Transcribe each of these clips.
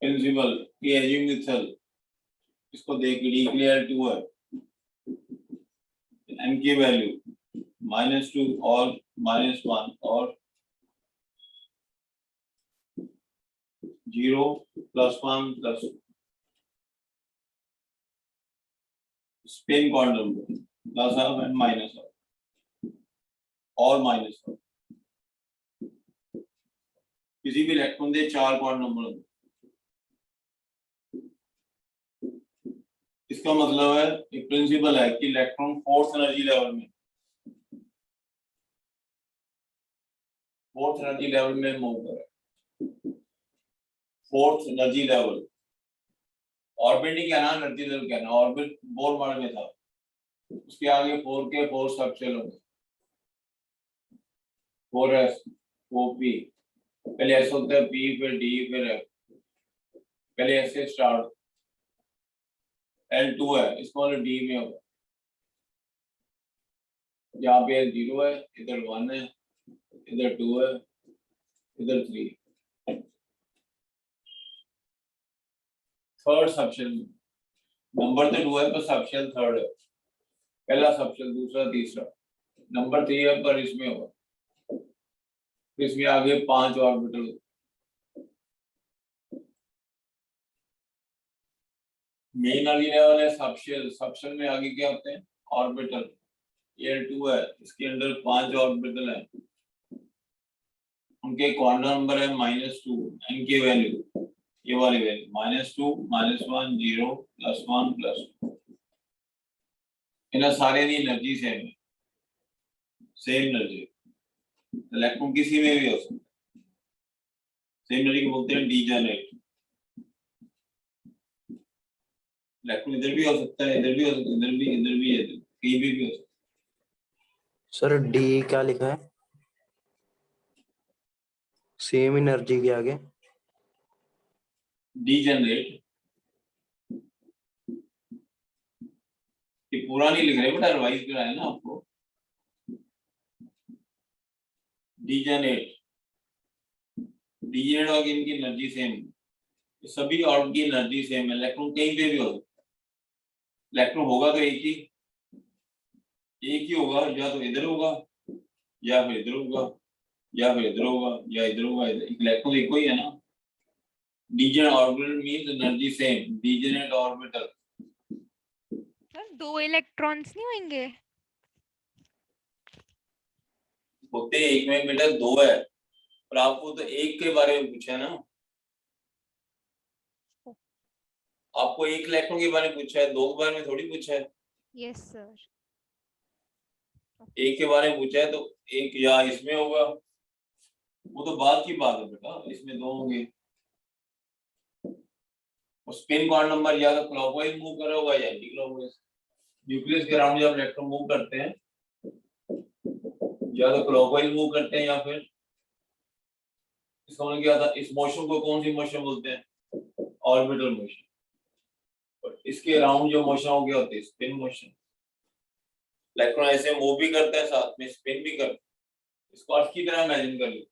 Principal की एजिमिथल, इसको देख डिक्लेयर 2 है, n की वैल्यू -2 और -1 और 0 +1 plus spin quantum plus of and minus of और माइनस ऑफ किसी भी इलेक्ट्रॉन के 4 क्वांटम नंबर होंगे। इसका मतलब है एक प्रिंसिपल है कि इलेक्ट्रॉन फोर्थ एनर्जी लेवल में मूव करे। फोर्थ एनर्जी लेवल, ऑर्बिट नहीं कहना, एनर्जी लेवल कहना। ऑर्बिट बोर मॉडल में था, उसके आगे 4 के 4 स्ट्रक्चर होंगे, 4s 4p, पहले s होता है, p फिर d फिर f, पहले s से स्टार्ट, L2 है, इसको d में होगा, यहाँ पे 0 है, इधर 1 है, इधर 2 है, इधर 3। थर्ड सबशेल नंबर तो 2 है पर सबशेल थर्ड है, पहला सबशेल, दूसरा, तीसरा, नंबर 3 है पर इसमें होगा, इसमें आगे 5 ऑर्बिटल। मेन एनर्जी लेवल है सबशेल, सबशेल में आगे क्या होते हैं, ऑर्बिटल। L2 है, इसके अंदर 5 ऑर्बिटल है, उनके क्वांटम नंबर है -2, n की वैल्यू ये वाली वैल्यू -2 -1 0 +1 +2। इन सारे की एनर्जी सेम एनर्जी। इलेक्ट्रॉन किसी में भी हो सकता है, सेम एनर्जी को बोलते हैं डीजेनरेट। इलेक्ट्रॉन इधर भी हो सकता है, इधर भी हो सकता है, इधर भी है, कहीं भी हो सकता है। सर डी क्या लिखा है सेम एनर्जी के आगे? डीजेनरेट, ये पूरा नहीं लिख रहे बेटा, रिवाइज कराया ना आपको। डीजेनरेट, डीजेनरेट और इनकी एनर्जी सेम, सभी ऑर्बिट की एनर्जी सेम है। इलेक्ट्रॉन कहीं पे भी हो सकता है, इलेक्ट्रॉन होगा तो एक ही होगा, या तो इधर होगा या फिर इधर होगा या फिर इधर होगा या इधर होगा, इलेक्ट्रॉन एक ही है ना। Degenerate orbital means energy same, degenerate orbital. Sir 2 electrons नहीं होंगे? होते एक में बेटा 2 है, पर आपको तो एक के बारे में पूछा है ना, आपको एक इलेक्ट्रॉन के बारे में पूछा है, 2 के बारे में थोड़ी पूछा है। Yes sir. एक के बारे में पूछा है तो एक या इसमें होगा, वो तो बाद की बात है बेटा, इसमें 2 होंगे। और स्पिन क्वांटम नंबर या तो क्लॉकवाइज मूव कर रहा होगा या एंटी क्लॉकवाइज। न्यूक्लियस के अराउंड जब इलेक्ट्रॉन मूव करते हैं, या तो क्लॉकवाइज मूव करते हैं या फिर इसका मतलब क्या था, इस मोशन को कौन सी मोशन बोलते हैं, ऑर्बिटल मोशन। और इसके अराउंड जो मोशन हो गया होती है स्पिन मोशन। इलेक्ट्रॉन ऐसे मूव भी करता है, साथ में स्पिन भी करता है। इसको अर्थ की तरह इमेजिन कर लीजिए,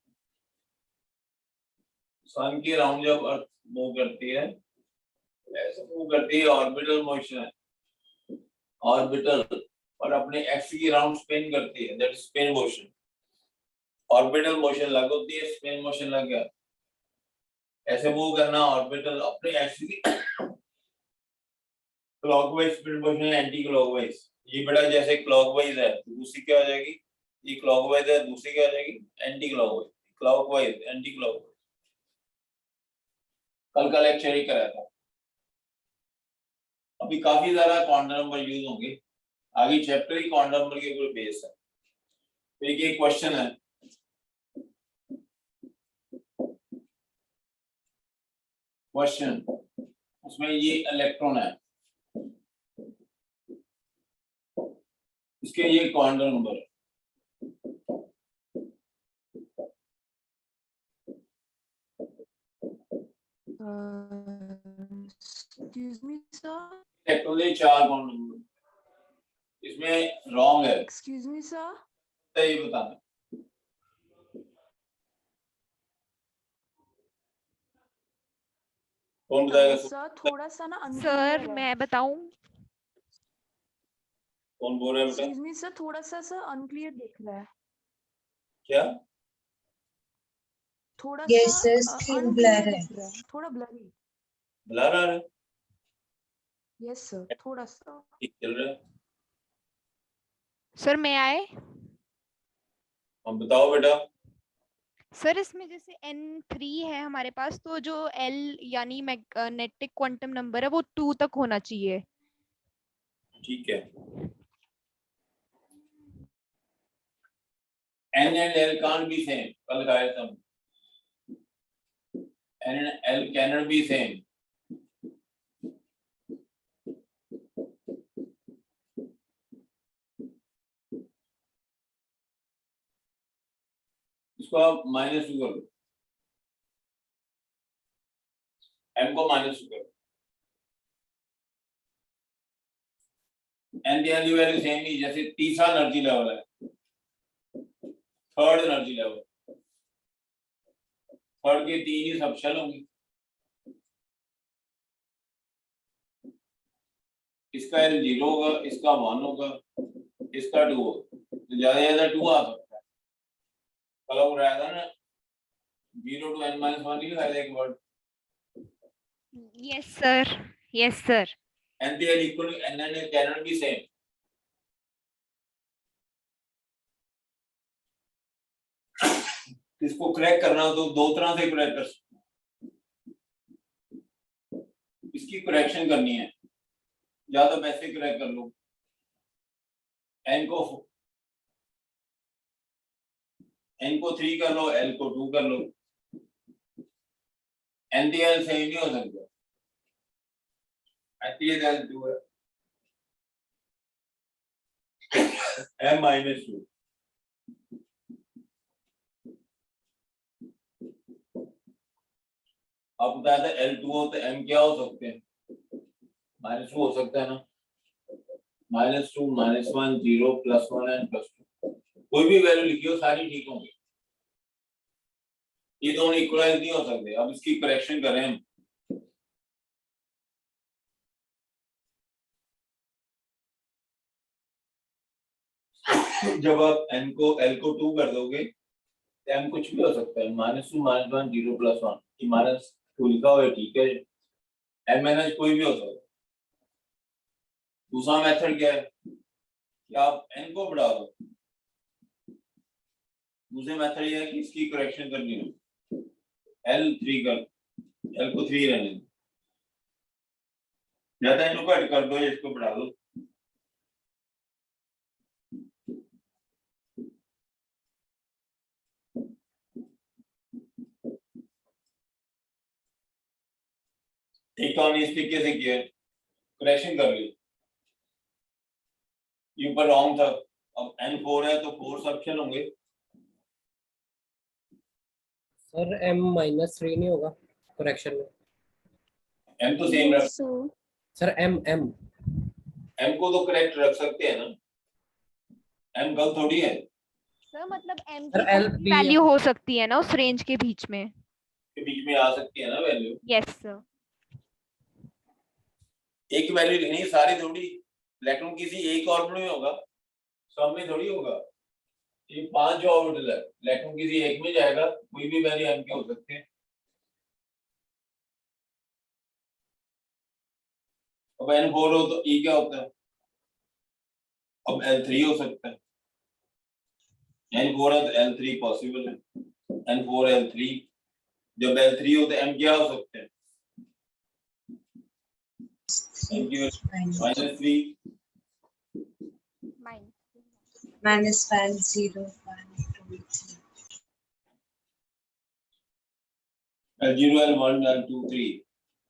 सन के अराउंड जब अर्थ मूव करती है, ऐसे मूव करती है, ऑर्बिटल मोशन है, ऑर्बिटल, और अपने एक्सिस के अराउंड स्पिन करती है, that is spin motion. Orbital motion अलग होती है, स्पिन मोशन अलग है। ऐसे मूव करना, ऑर्बिटल अपने एक्सिस की clockwise spin motion, anti clockwise. ये बड़ा जैसे क्लॉकवाइज है तो दूसरी क्या आ जाएगी, ये क्लॉकवाइज है, दूसरी क्या आ जाएगी, anti clockwise. Clockwise anti clockwise कल का लेक्चर ही कराया था। अभी काफी ज्यादा क्वांटम नंबर यूज होंगे, आगे चैप्टर ही क्वांटम नंबर के ऊपर बेस है। तो एक क्वेश्चन है, क्वेश्चन उसमें ये इलेक्ट्रॉन है, इसके ये क्वांटम नंबर है, Excuse me, sir. इलेक्ट्रॉन के 4 क्वांटम नंबर, इसमें रॉन्ग है, Excuse me, sir. सही बताना। कौन बताएगा? सर थोड़ा सा ना unclear सर है। मैं बताऊं? कौन बोल रहा है बेटा? Excuse me सर, थोड़ा सा सर unclear दिख रहा है। क्या? थोड़ा Yes, सा sir, screen unclear blur है। दिख रहा है, थोड़ा blurry। बुला रहा है? Yes sir, थोड़ा सा। ठीक चल रहा है। सर मैं आए? हम बताओ बेटा। सर इसमें जैसे N3 है हमारे पास, तो जो L यानी मैग्नेटिक क्वांटम नंबर है वो 2 तक होना चाहिए। ठीक है। N and L can't be same. कल खाया था। N and L cannot be same. इसको आप -2 कर लो। M को -2 कर लो। N की वैल्यू सेम ही, जैसे तीसरा एनर्जी लेवल है, थर्ड एनर्जी लेवल, थर्ड के 3 ही सब शेल होंगे। इसका L 0 होगा, इसका 1 होगा, इसका 2 होगा, तो ज्यादा 2 आ सकता है। कल हम रहा था ना 0 to n-1 नहीं लिखा था एक word. Yes sir, yes sir. N the L equal to N and L cannot be same. इसको क्रैक करना हो तो दो तरह से क्रैक कर सकते हैं। इसकी करेक्शन करनी है, या तो वैसे क्रैक कर लो, N को 3 कर लो, L को 2 कर लो। N the L सही नहीं हो सकता, N the L 2 है, M-2। आप बताया था L2 हो तो M क्या हो सकते हैं? -2 हो सकता है ना, -2, -1, 0, +1 एंड +2। कोई भी वैल्यू लिखी हो सारी ठीक होंगी, ये दोनों इक्वलाइज नहीं हो सकते। अब इसकी करेक्शन करें हम। जब आप N को L को 2 कर दोगे तो M कुछ भी हो सकता है, -2, -1, 0, +1, ये -2 लिखा हुआ है, ठीक है। M- कोई भी हो सकता है। दूसरा मेथड क्या है कि आप N को बढ़ा दो। दूसरे मेथड ये है कि इसकी करेक्शन करनी है, L3 कर, L को 3 रहने दो, ज्यादा इनको कट कर दो, इसको बढ़ा दो। एक तो हमने इस तरीके से किया, करेक्शन कर ली, ये ऊपर रॉन्ग था। अब N4 है तो 4 सबशन होंगे। सर M-3 नहीं होगा करेक्शन में? M तो सेम रख, Yes sir. Sir M M को तो करेक्ट रख सकते हैं ना, M गलत थोड़ी है। सर मतलब M सर, की L3 वैल्यू हो सकती है ना उस रेंज के बीच में? के बीच में आ सकती है ना वैल्यू। Yes sir. एक वैल्यू लिखनी है सारी थोड़ी, इलेक्ट्रॉन किसी एक ऑर्बिटल में होगा, सब में थोड़ी होगा। ये 5 ऑर्बिटल है, इलेक्ट्रॉन किसी एक में जाएगा, कोई भी वैल्यू M के हो सकते हैं। अब N4 हो तो E क्या होता है? अब L3 हो सकता है, N4 है तो L3 पॉसिबल है, N4 L3। जब L3 हो तो M क्या हो सकते हैं? M की -3, -5, 0, 1, 2, 3. L0, L1, L2, 3,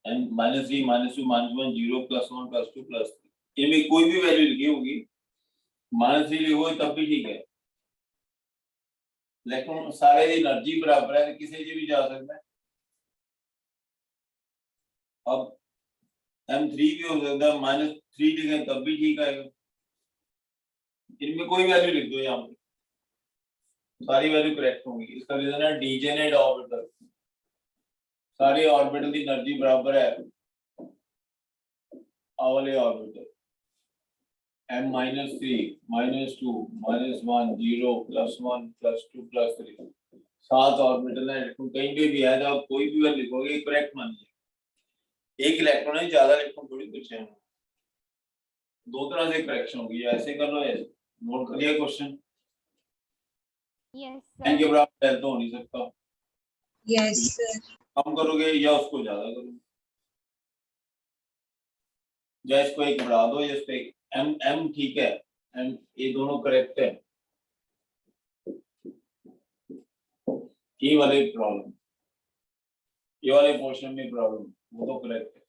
and -3, -2, -1, 0, +1, +2, +3। इनमें कोई भी वैल्यू लिखी होगी, -3 लिखो तब भी ठीक है, लेकिन सारे की एनर्जी बराबर है, किसी से भी जा सकता है। अब M3 भी हो सकता है, -3 लिखें तब भी ठीक आएगा। इनमें कोई वैल्यू लिख दो, यहाँ पे सारी वैल्यू करेक्ट होंगी। इसका रीजन है डीजेनेरेट ऑर्बिटल। सारे ऑर्बिटल की एनर्जी बराबर है वाले ऑर्बिटल m-3 -2 -1 0 +1 +2 +3 7 ऑर्बिटल है। इलेक्ट्रॉन कहीं पे भी है तो आप कोई भी वैल्यू लिखोगे करेक्ट मानिए। एक इलेक्ट्रॉन है, ज्यादा इलेक्ट्रॉन थोड़ी पूछे हैं। दो तरह से करेक्शन होगी, ऐसे कर लो, ऐसे नोट कर लिया क्वेश्चन। यस n के सर। बराबर है तो हो नहीं सकता, Yes, sir. कम करोगे या उसको ज्यादा करोगे, या इसको एक बढ़ा दो या इसको एक m m ठीक है, m ये दोनों करेक्ट है। ये वाले प्रॉब्लम, ये वाले पोर्शन में प्रॉब्लम वो तो करेक्ट है।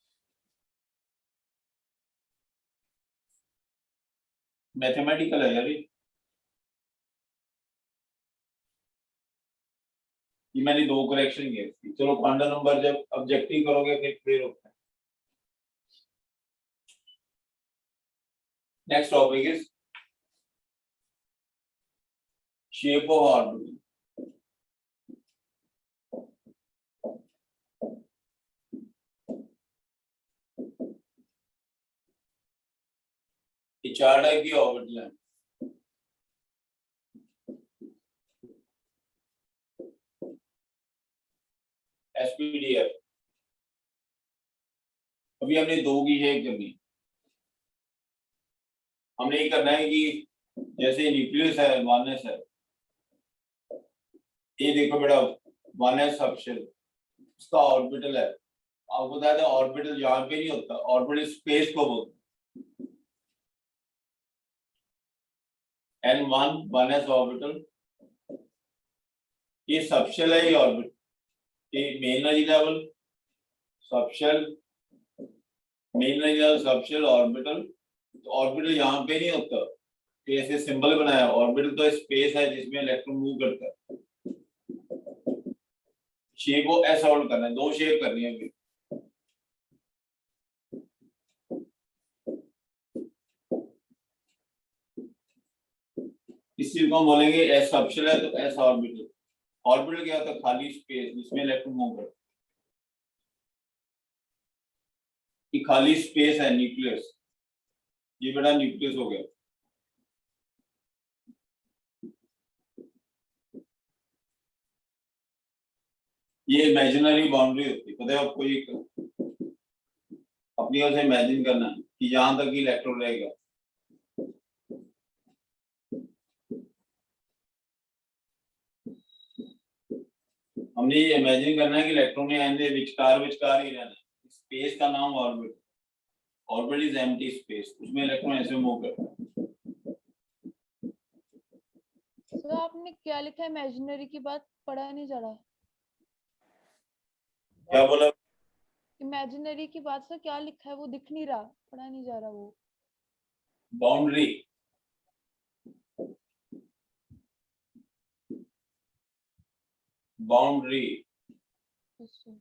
मैथमेटिकल है यार ये मैंने दो करेक्शन किए थी। चलो 15 नंबर जब ऑब्जेक्टिव करोगे फिर क्लियर होता है। Next topic is shape of orbital. ये चार टाइप की ऑर्बिटल है। एसपीडीएफ अभी हमने दो की शेप करनी। हमने ये करना है कि जैसे न्यूक्लियस है, 1s है, ये देखो बेटा 1s सबशेल, उसका ऑर्बिटल है। आपको बताया था ऑर्बिटल यहाँ पे नहीं होता, ऑर्बिटल स्पेस को बोलते हैं। N1 1s ऑर्बिटल, ये सबशेल है, ये ऑर्बिटल, ये main energy level subshell, main energy level subshell orbital. तो ऑर्बिटल यहाँ पे नहीं होता, तो ऐसे सिंबल बनाया। ऑर्बिटल तो स्पेस है जिसमें इलेक्ट्रॉन मूव करता है। शेप को ऐसा होल्ड करना है, दो शेप करनी है अभी। इस चीज को हम बोलेंगे एस सबशेल है तो एस ऑर्बिटल। ऑर्बिटल क्या होता है? खाली स्पेस जिसमें इलेक्ट्रॉन मूव करता है। ये खाली स्पेस है न्यूक्लियस, ये बेटा न्यूक्लियस हो गया। ये इमेजिनरी बाउंड्री होती है, पता है आपको? ये अपनी ओर से इमेजिन करना है कि यहां तक इलेक्ट्रॉन रहेगा। हमने ये इमेजिन करना है कि इलेक्ट्रॉन ने एन विचकार विचकार ही रहना है। स्पेस का नाम orbit, orbit is empty space, उसमें इलेक्ट्रॉन ऐसे मूव करता है। सर आपने क्या लिखा है? इमेजिनरी की बात पढ़ा नहीं जा रहा। क्या बोला? इमेजिनरी की बात सर क्या लिखा है वो दिख नहीं रहा, पढ़ा नहीं जा रहा वो। बाउंड्री, बाउंड्री अच्छा।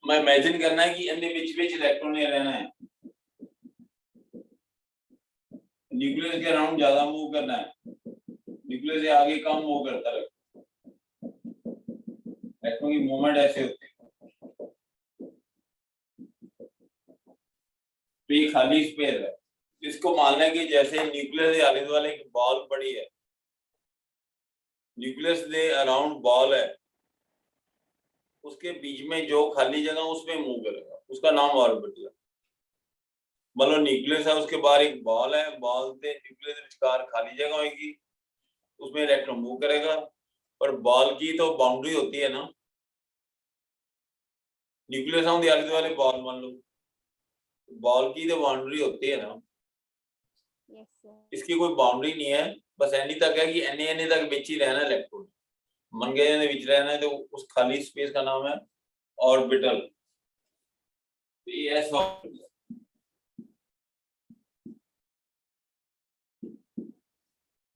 मैं इमेजिन करना है कि अन्य विच इलेक्ट्रॉन ने रहना है। न्यूक्लियस के अराउंड ज्यादा मूव करना है, न्यूक्लियस से आगे कम मूव करता है। इलेक्ट्रॉन की मूवमेंट ऐसे होती है। तो ये खाली स्पेस है, इसको मानना है कि जैसे न्यूक्लियस के आले दुआले एक बॉल पड़ी है, न्यूक्लियस के अराउंड बॉल है, उसके बीच में जो खाली जगह उसमें मूव करेगा, उसका नाम ऑर्बिटल है। मतलब न्यूक्लियस है, उसके बाहर एक बॉल है, बॉल से न्यूक्लियस के विचकार खाली जगह होगी, उसमें इलेक्ट्रॉन मूव करेगा। पर बॉल की तो बाउंड्री होती है ना, न्यूक्लियस आले दुआले बॉल मान लो, बॉल की तो बाउंड्री होती है ना। Yes sir. इसकी कोई बाउंड्री नहीं है, बस एनी तक है कि एनी तक बीच ही रहना है इलेक्ट्रॉन, मन गए ने बीच रहना है, तो उस खाली स्पेस का नाम है ऑर्बिटल। ये एस ऑर्बिटल,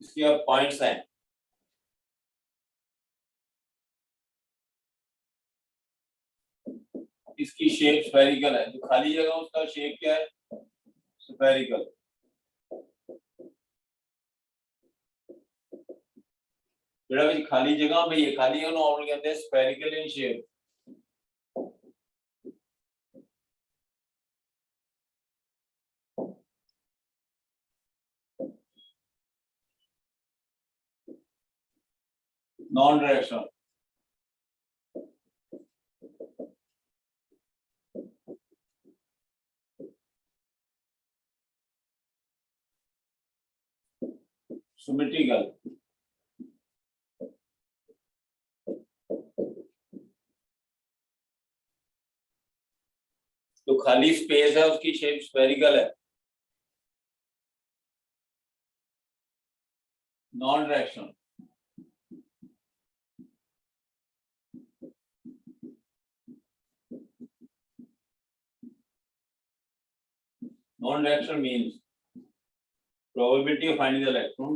इसके अब पॉइंट्स हैं। इसकी शेप स्फेरिकल है, तो खाली जगह उसका शेप क्या है? स्फेरिकल। ਜਿਹੜਾ ਵਿੱਚ ਖਾਲੀ ਜਗ੍ਹਾ ਪਈ ਹੈ ਖਾਲੀ ਉਹਨੂੰ ਆਉਣ ਕਹਿੰਦੇ ਆ spherical in shape non directional symmetrical तो खाली स्पेस है उसकी शेप स्फेरिकल है non directional non directional means probability of finding the electron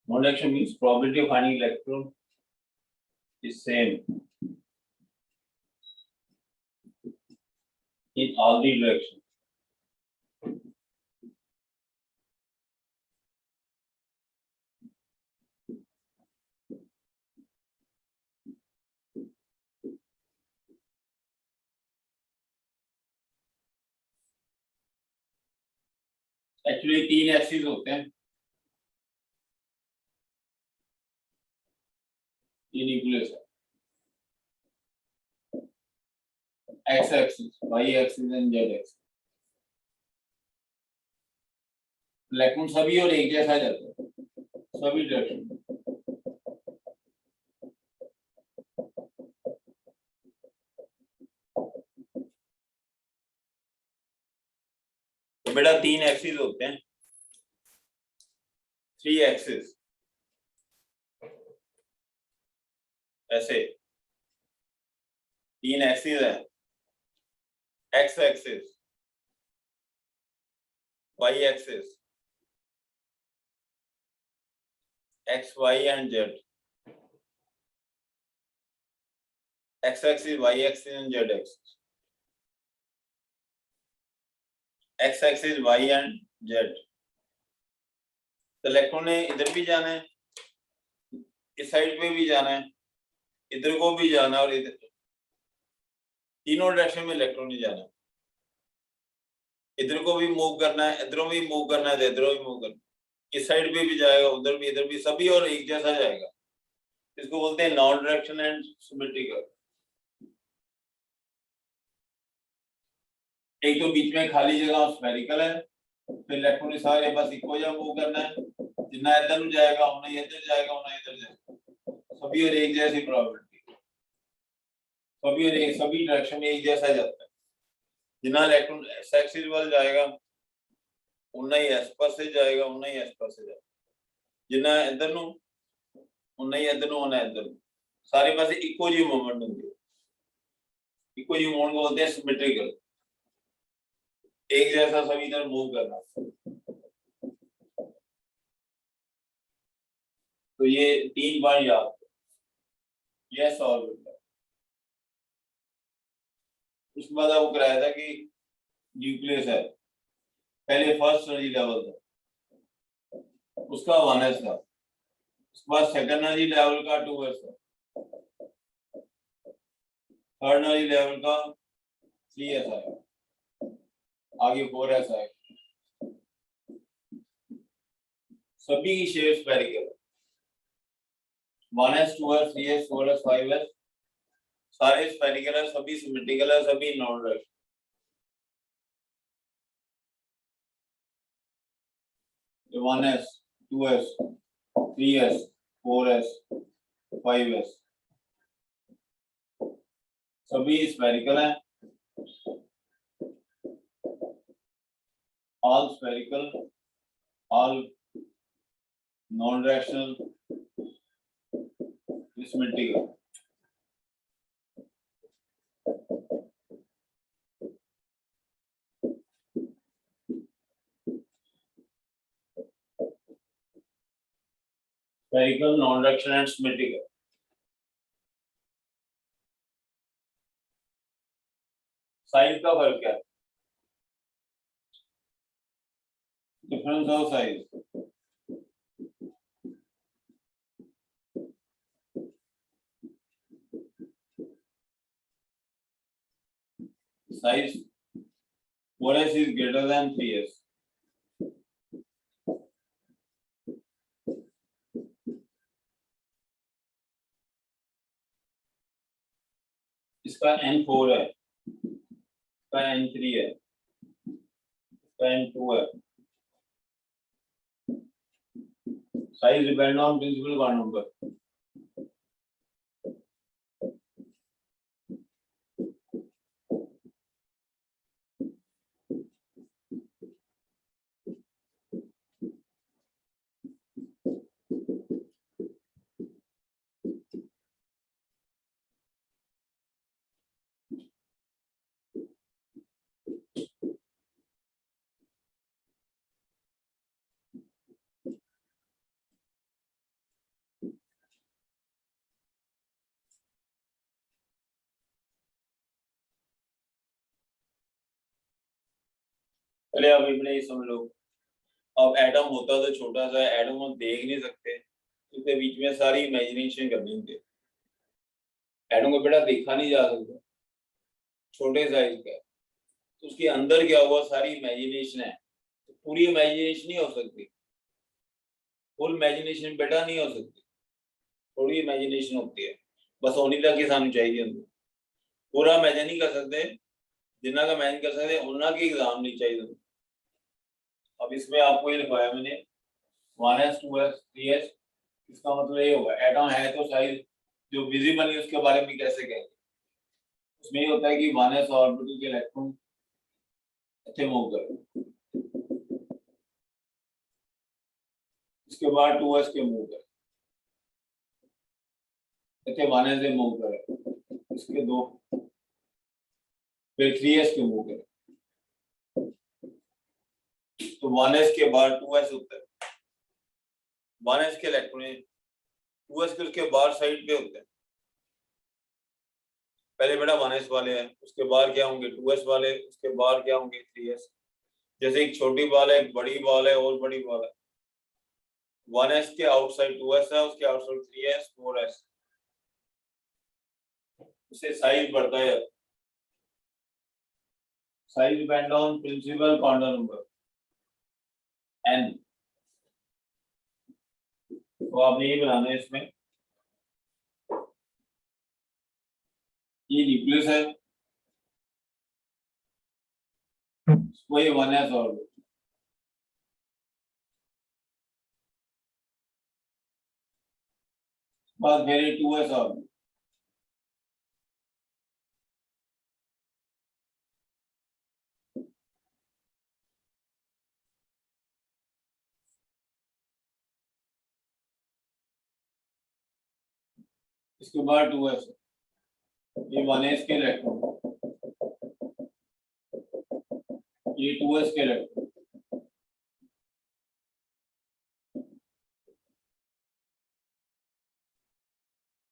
non-direction means probability of finding electron is same in all the directions. Actually तीन axis होते हैं ये nucleus है x axis y axis and z axis electron सभी और एक जैसा जाता है सभी डायरेक्शन में तो बेटा तीन एक्सिस होते हैं थ्री एक्सिस ऐसे तीन एक्सिस है x axis y axis x y and z x axis y axis and z axis x axis y and z तो इलेक्ट्रॉन ने इधर भी जाना है इस साइड पे भी जाना है इधर को भी जाना और इधर तीनों डायरेक्शन में इलेक्ट्रॉन ने जाना इधर को भी मूव करना है इधरों भी मूव करना है इधरों भी मूव करना है इस साइड पे भी जाएगा उधर भी इधर भी सभी और एक जैसा जाएगा इसको बोलते हैं नॉन डायरेक्शन एंड सिमेट्रिकल एक तो बीच में खाली जगह स्फेरिकल है फिर इलेक्ट्रॉन ने सारे बस इको जा मूव करना है जितना इधर ਨੂੰ जाएगा उतना इधर जाएगा उतना इधर जाएगा सभी और एक जैसी प्रोबेबिलिटी सभी और एक सभी डायरेक्शन में एक जैसा जाता है जितना इलेक्ट्रॉन एस एक्सिस वाल जाएगा उतना ही एस पास से जाएगा उतना ही एस पास से जाएगा जितना इधर ਨੂੰ उतना ही इधर ਨੂੰ उतना इधर ਨੂੰ सारे पासे इको जी मूवमेंट होंगे इको जी मूवमेंट को बोलते हैं सिमेट्रिकल एक जैसा सभी इधर मूव करना तो ये तीन बार याद यस ऑर्बिटल उसके बाद वो कराया था कि न्यूक्लियस है पहले फर्स्ट एनर्जी लेवल था उसका 1s था उसके बाद सेकंड एनर्जी लेवल का 2s था थर्ड एनर्जी लेवल का 3s आया आगे 4s आएगा सभी की shape spherical 1s 2s 3s 4s 5s सारे स्फेरिकल है सभी सिमेट्रिकल है सभी non directional 1s 2s 3s 4s 5s सभी स्फेरिकल है all spherical all non-directional symmetrical spherical non-directional and symmetrical size का फर्क क्या है? Difference of size. Size 4s is greater than 3s. इसका n4 है, इसका n3 है, इसका n2 है। Size depend on principal quantum number. पहले आप अपने ये समझ लो, अब एटम होता तो छोटा सा एटम हम देख नहीं सकते, उसके बीच में सारी इमेजिनेशन करनी होती है। एटम को बेटा देखा नहीं जा सकता, छोटे साइज का, तो उसके अंदर क्या हुआ सारी इमेजिनेशन है। तो पूरी इमेजिनेशन नहीं हो सकती, फुल इमेजिनेशन बेटा नहीं हो सकती, थोड़ी इमेजिनेशन होती है, बस होनी तक ही सानू चाहिए अंदर। पूरा इमेजिन नहीं कर सकते, जिन्ना का इमेजिन कर सकते उन्ना की एग्जाम नहीं चाहिए। अब इसमें आपको ये लिखवाया मैंने 1s 2s 3s, इसका मतलब ये होगा एटम है तो साइज जो विजिबल है उसके बारे में कैसे कहेंगे। उसमें ये होता है कि 1s ऑर्बिटल के इलेक्ट्रॉन अच्छे मूव करें, इसके बाद 2s के मूव करें, अच्छे 1s से मूव करें, इसके दो, फिर 3s के मूव करें, तो 1s के बाद 2s होता है। 1s के इलेक्ट्रॉन 2s के उसके बाहर साइड पे होते हैं। पहले बेटा 1s वाले हैं, उसके बाहर क्या होंगे 2s वाले, उसके बाहर क्या होंगे 3s। जैसे एक छोटी बॉल है, एक बड़ी बॉल है और बड़ी बॉल है। 1s के आउटसाइड 2s है, उसके आउटसाइड 3s 4s। उससे साइज बढ़ता है। Size depend on principal quantum number n। तो आपने ये बनाना है, इसमें ये न्यूक्लियस है, वही 1s ऑर्बिटल, बस मेरे 2s ऑर्बिटल। इसके बाद 2s, ये 1s के इलेक्ट्रॉन, ये 2s के इलेक्ट्रॉन,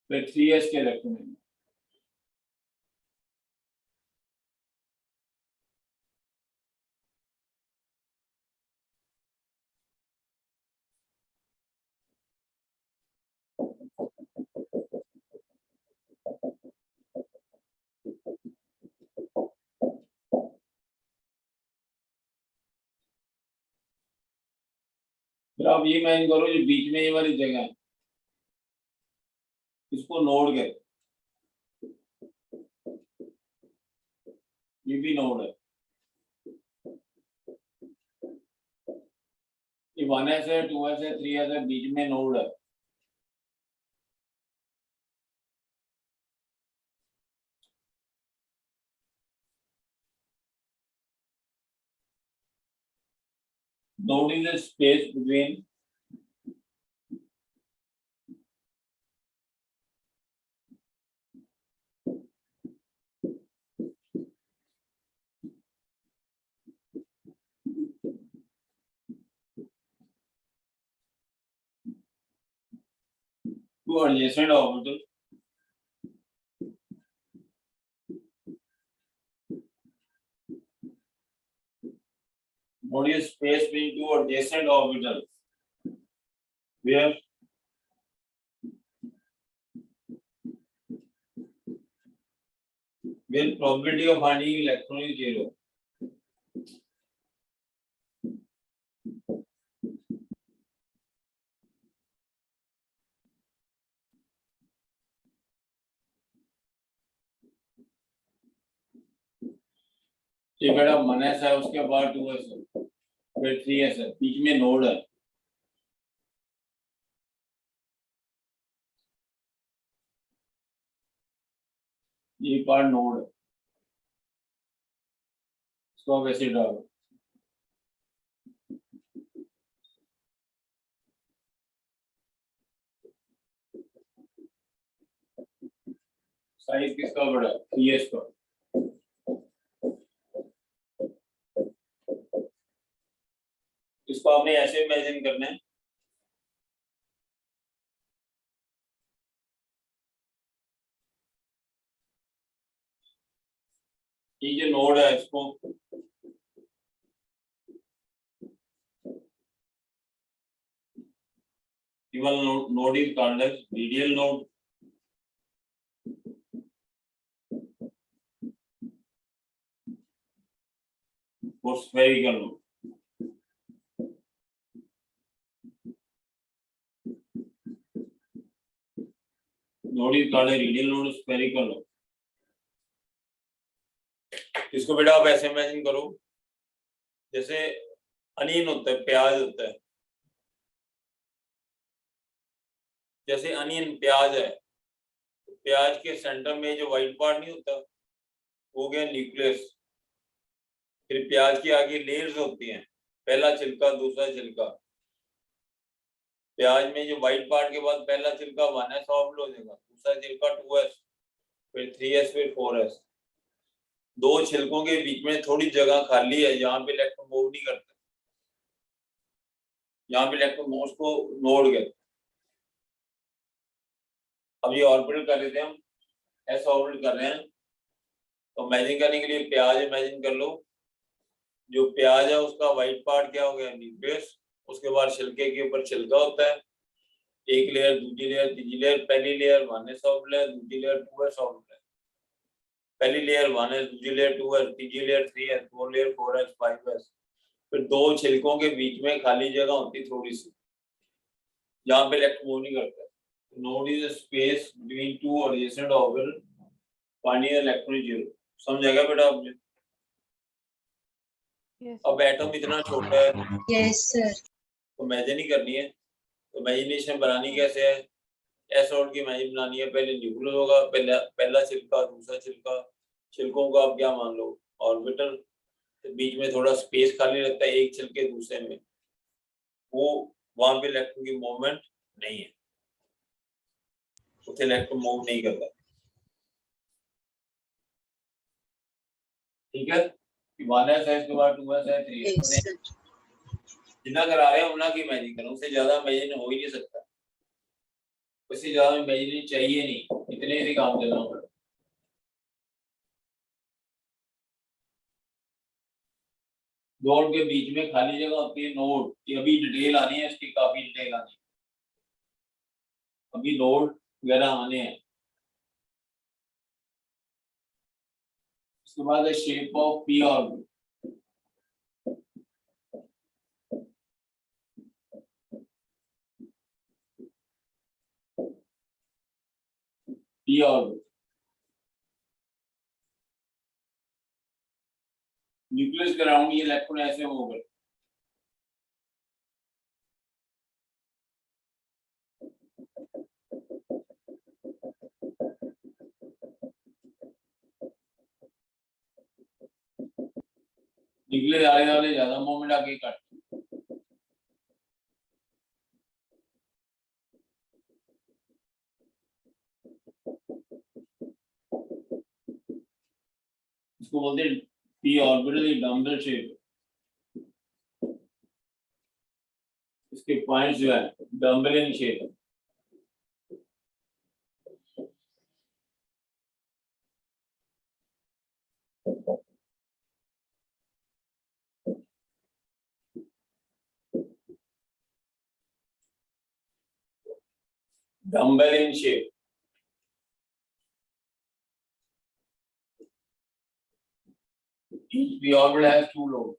फिर 3s के इलेक्ट्रॉन। फिर आप ये मान करो जो बीच में ये वाली जगह है, इसको नोड कहते हैं, ये भी नोड है। ये 1s है, 2s है, 3s है, बीच में नोड है। Node is a space between two adjacent orbitals Notice space between two adjacent orbitals. Where probability of finding electron is 0. ये बेटा 1s है, उसके बाद 2s है, फिर 3s है, बीच में नोड है। ये पार्ट नोड है, इसको आप ऐसे डालो। साइज किसका बड़ा है? 3s का। इसको आपने ऐसे इमेजिन करना है, ये जो नोड है इसको केवल node is called as radial node. और spherical node. Node is called radial node, spherical node. इसको बेटा आप ऐसे इमेजिन करो, जैसे अनियन होता है, प्याज होता है। जैसे अनियन प्याज है, तो प्याज के सेंटर में जो व्हाइट पार्ट नहीं होता, वो गया न्यूक्लियस। फिर प्याज की आगे लेयर्स होती हैं, पहला छिलका, दूसरा छिलका। प्याज में जो व्हाइट पार्ट के बाद पहला छिलका 1s ऑर्बिटल हो जाएगा, दूसरा छिलका 2s, फिर 3s, फिर 4s। दो छिलकों के बीच में थोड़ी जगह खाली है, यहाँ पे इलेक्ट्रॉन मूव नहीं करता, यहाँ पे इलेक्ट्रॉन मूव को नोड कहते हैं। अब ये ऑर्बिटल कर रहे थे हम, s ऑर्बिटल कर रहे हैं, तो इमेजिन करने के लिए प्याज इमेजिन कर लो। जो प्याज है उसका व्हाइट पार्ट क्या हो गया? न्यूक्लियस। उसके बाद छिलके के ऊपर छिलका होता है, एक लेयर, दूसरी लेयर, तीसरी लेयर। पहली लेयर 1s ऑर्बिटल है, दूसरी लेयर 2s ऑर्बिटल है। पहली लेयर 1s, दूसरी लेयर 2s, तीसरी layer 3s, four layer 4s, 5s। फिर दो छिलकों के बीच में खाली जगह होती थोड़ी सी, जहाँ पे इलेक्ट्रॉन मूव नहीं करता। Node is a space between two adjacent orbital finding electron zero. समझ आएगा बेटा आपने? Yes. अब एटम इतना छोटा है Yes, sir. तो इमेजिन ही करनी है, तो इमेजिनेशन बनानी कैसे है? एस ऑर्बिटल की इमेजिन बनानी है। पहले न्यूक्लियस होगा, पहला छिलका, दूसरा छिलका। छिलकों को आप क्या मान लो? ऑर्बिटल। तो बीच में थोड़ा स्पेस खाली रहता है एक छिलके दूसरे में, वो वहां पे इलेक्ट्रॉन की मूवमेंट नहीं है, उसे इलेक्ट्रॉन मूव नहीं करता। ठीक है? 1s है, इसके बाद 2s है, 3s Yes, है। sir. जितना करा रहे हैं उतना की इमेजिन करो, उससे ज्यादा इमेजिन हो ही नहीं सकता। उससे ज्यादा इमेजिन चाहिए नहीं, इतने से काम चलना होगा। नोड के बीच में खाली जगह होती है, नोड की अभी डिटेल आनी है, इसकी काफी डिटेल आनी है, अभी नोड वगैरह आने हैं। उसके बाद shape of P orbital. P orbital nucleus के अराउंड ये इलेक्ट्रॉन ऐसे मूव करते हैं। न्यूक्लियस आगे वाले ज्यादा मूवमेंट आगे करते हैं। इसको बोलते हैं पी ऑर्बिटल डम्बल शेप। इसके पॉइंट्स जो है dumbbell in shape. dumbbell in shape. Each p orbital has two lobes.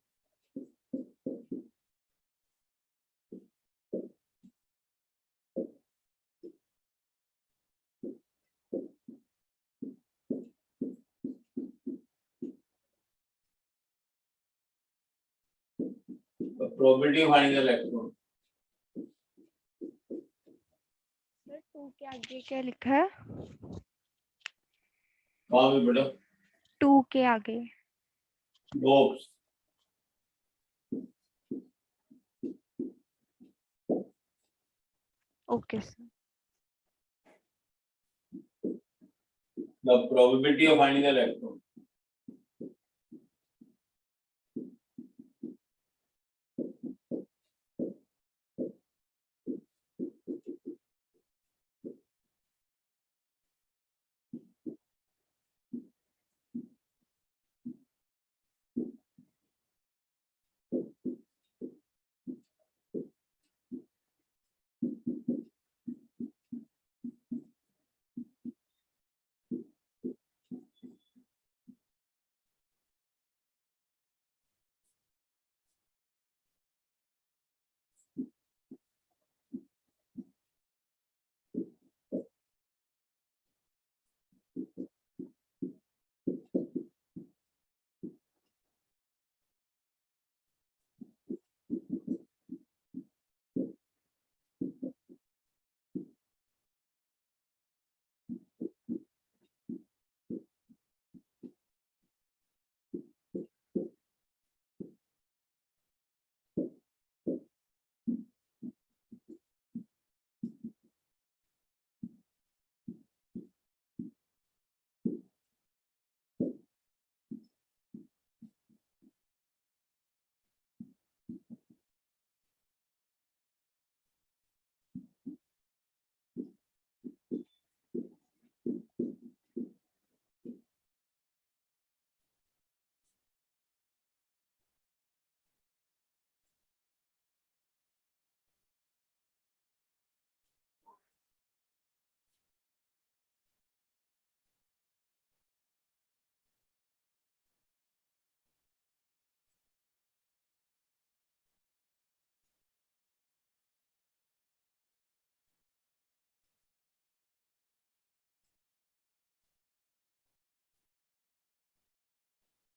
The probability of finding the electron. Sir 2 के आगे क्या लिखा है? कहाँ पे बेटा? 2 के आगे Lobes. Okay sir. The probability of finding the electron.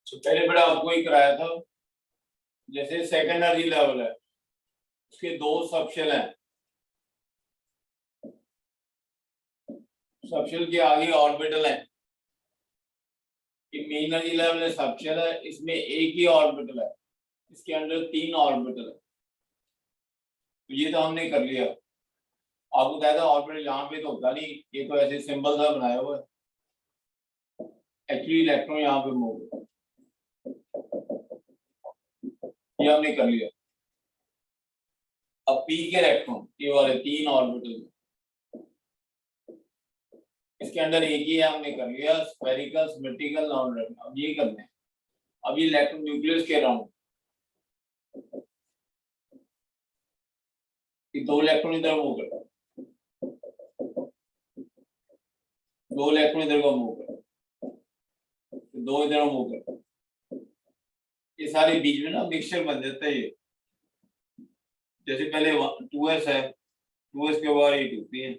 तो पहले बेटा आपको ही कराया था, जैसे सेकेंड एनर्जी लेवल है, उसके दो सबशेल हैं, सबशेल के आगे ऑर्बिटल है, मेन एनर्जी लेवल है, सबशेल है, इसमें एक ही ऑर्बिटल है, इसके अंदर 3 ऑर्बिटल है। तो ये तो हमने कर लिया। आपको बताया था ऑर्बिटल यहाँ पे तो होता नहीं, ये तो ऐसे सिंबल सा बनाया हुआ है, एक्चुअली इलेक्ट्रॉन यहाँ पे मूव होता है, ये हमने कर लिया। अब पी के इलेक्ट्रॉन ये वाले 3 ऑर्बिटल, इसके अंदर एक ही है, हमने कर लिया, स्फेरिकल, सिमेट्रिकल, नॉन रेड। अब ये करना है, अब ये इलेक्ट्रॉन न्यूक्लियस के अराउंड, कि 2 इलेक्ट्रॉन इधर मूव करता है, 2 इलेक्ट्रॉन इधर को मूव करता है, 2 इधर मूव करता है, ये सारे बीच में ना मिक्सचर बन जाता है। ये जैसे पहले 2s है, 2s के बाद ये 2p है,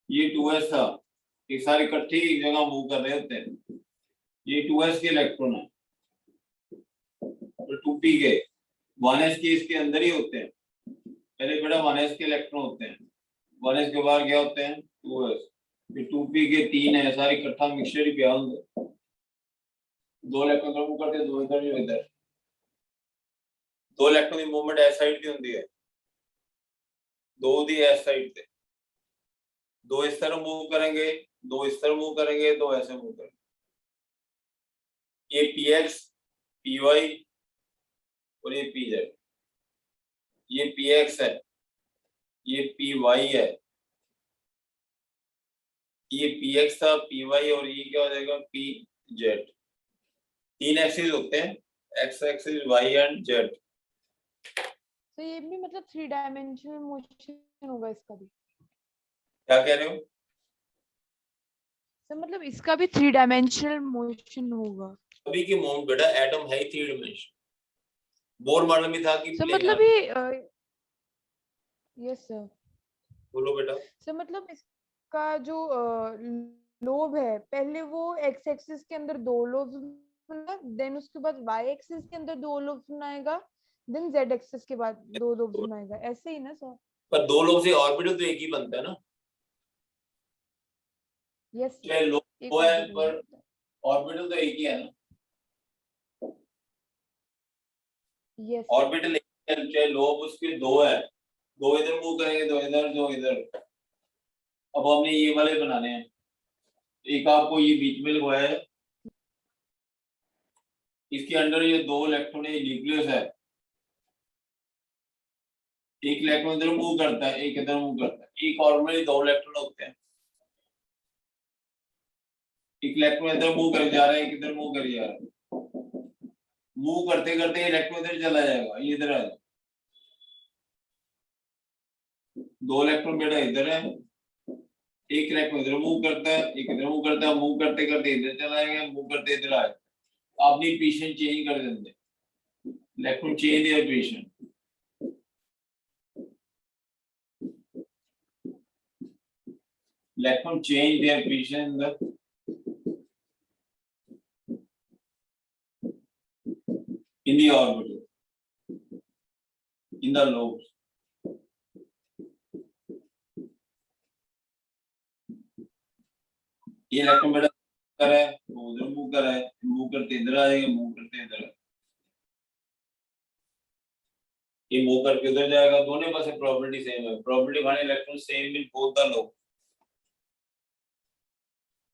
ये 2s था, ये सारे इकट्ठे एक जगह मूव कर रहे होते हैं। ये 2s के इलेक्ट्रॉन है, तो 2p के 1s के इसके अंदर ही होते हैं। पहले बेटा 1s के इलेक्ट्रॉन होते हैं, 1s के बाद क्या होते हैं 2s, फिर 2p के 3 है, सारे इकट्ठा मिक्सचर ही क्या होंगे। 2 इलेक्ट्रॉन मूव करते हैं, 2 इधर, 2 इधर, 2 इलेक्ट्रॉन की मूवमेंट एस साइड की होती है, 2 दी एस साइड से, 2 इस तरह मूव करेंगे, 2 इस तरह मूव करेंगे, 2 ऐसे मूव करेंगे। ये px, py और ये pz, ये px है, ये py है, ये px था, py और ये क्या हो जाएगा pz। 3 एक्सिस होते हैं, x axis, y and z। तो ये भी मतलब 3 डायमेंशनल मोशन होगा इसका भी। क्या कह रहे हो? सर मतलब इसका भी 3 डायमेंशनल मोशन होगा। अभी की मोमेंट बेटा एटम है 3 डायमेंशन। बोर मॉडल में था कि सर प्लेनर। मतलब ये यस सर। बोलो बेटा। सर मतलब इसका जो लोब है, पहले वो एक्स एक्सिस के अंदर 2 लोब्स बनाएगा, देन उसके बाद वाई एक्सिस के अंदर 2 लोब्स बनाएगा, देन जेड एक्सिस के बाद 2 लोब्स बनाएगा, ऐसे ही ना सर? पर 2 लोग से ऑर्बिटल तो एक ही बनता है ना। यस चाहे लोग एक दो है ऑर्बिटल पर ऑर्बिटल तो एक ही है ना। यस ऑर्बिटल एक है, चाहे लोब उसके 2 है, 2 इधर मूव करेंगे, 2 इधर, 2 इधर। अब हमने ये वाले बनाने हैं। एक आपको ये बीच में लगवाया है, इसके अंदर ये 2 इलेक्ट्रॉन न्यूक्लियस है। एक इलेक्ट्रॉन इधर मूव करता है, एक इधर मूव करता है। एक ऑर्बिटल में 2 इलेक्ट्रॉन होते हैं। एक इलेक्ट्रॉन इधर मूव कर जा रहा है, एक इधर मूव कर जा रहा है। मूव करते करते इलेक्ट्रॉन इधर चला जाएगा, ये इधर आ जाएगा। 2 इलेक्ट्रॉन बेटा इधर है, एक इलेक्ट्रॉन इधर मूव करता है, एक इधर मूव करता है। मूव करते करते इधर चला जाएगा, मूव करते इधर आएगा। अपनी पोजीशन चेंज कर देंगे, electron change their position. Electron change their position in the orbital, in the lobes. ये इलेक्ट्रॉन बेटा कर रहा है, वो उधर मूव कर रहा है, मूव करते इधर आ जाएगा, मूव करते इधर। ये मूव करके उधर जाएगा। दोनों पास प्रोबेबिलिटी सेम है। Probability one electron same in both the lobe.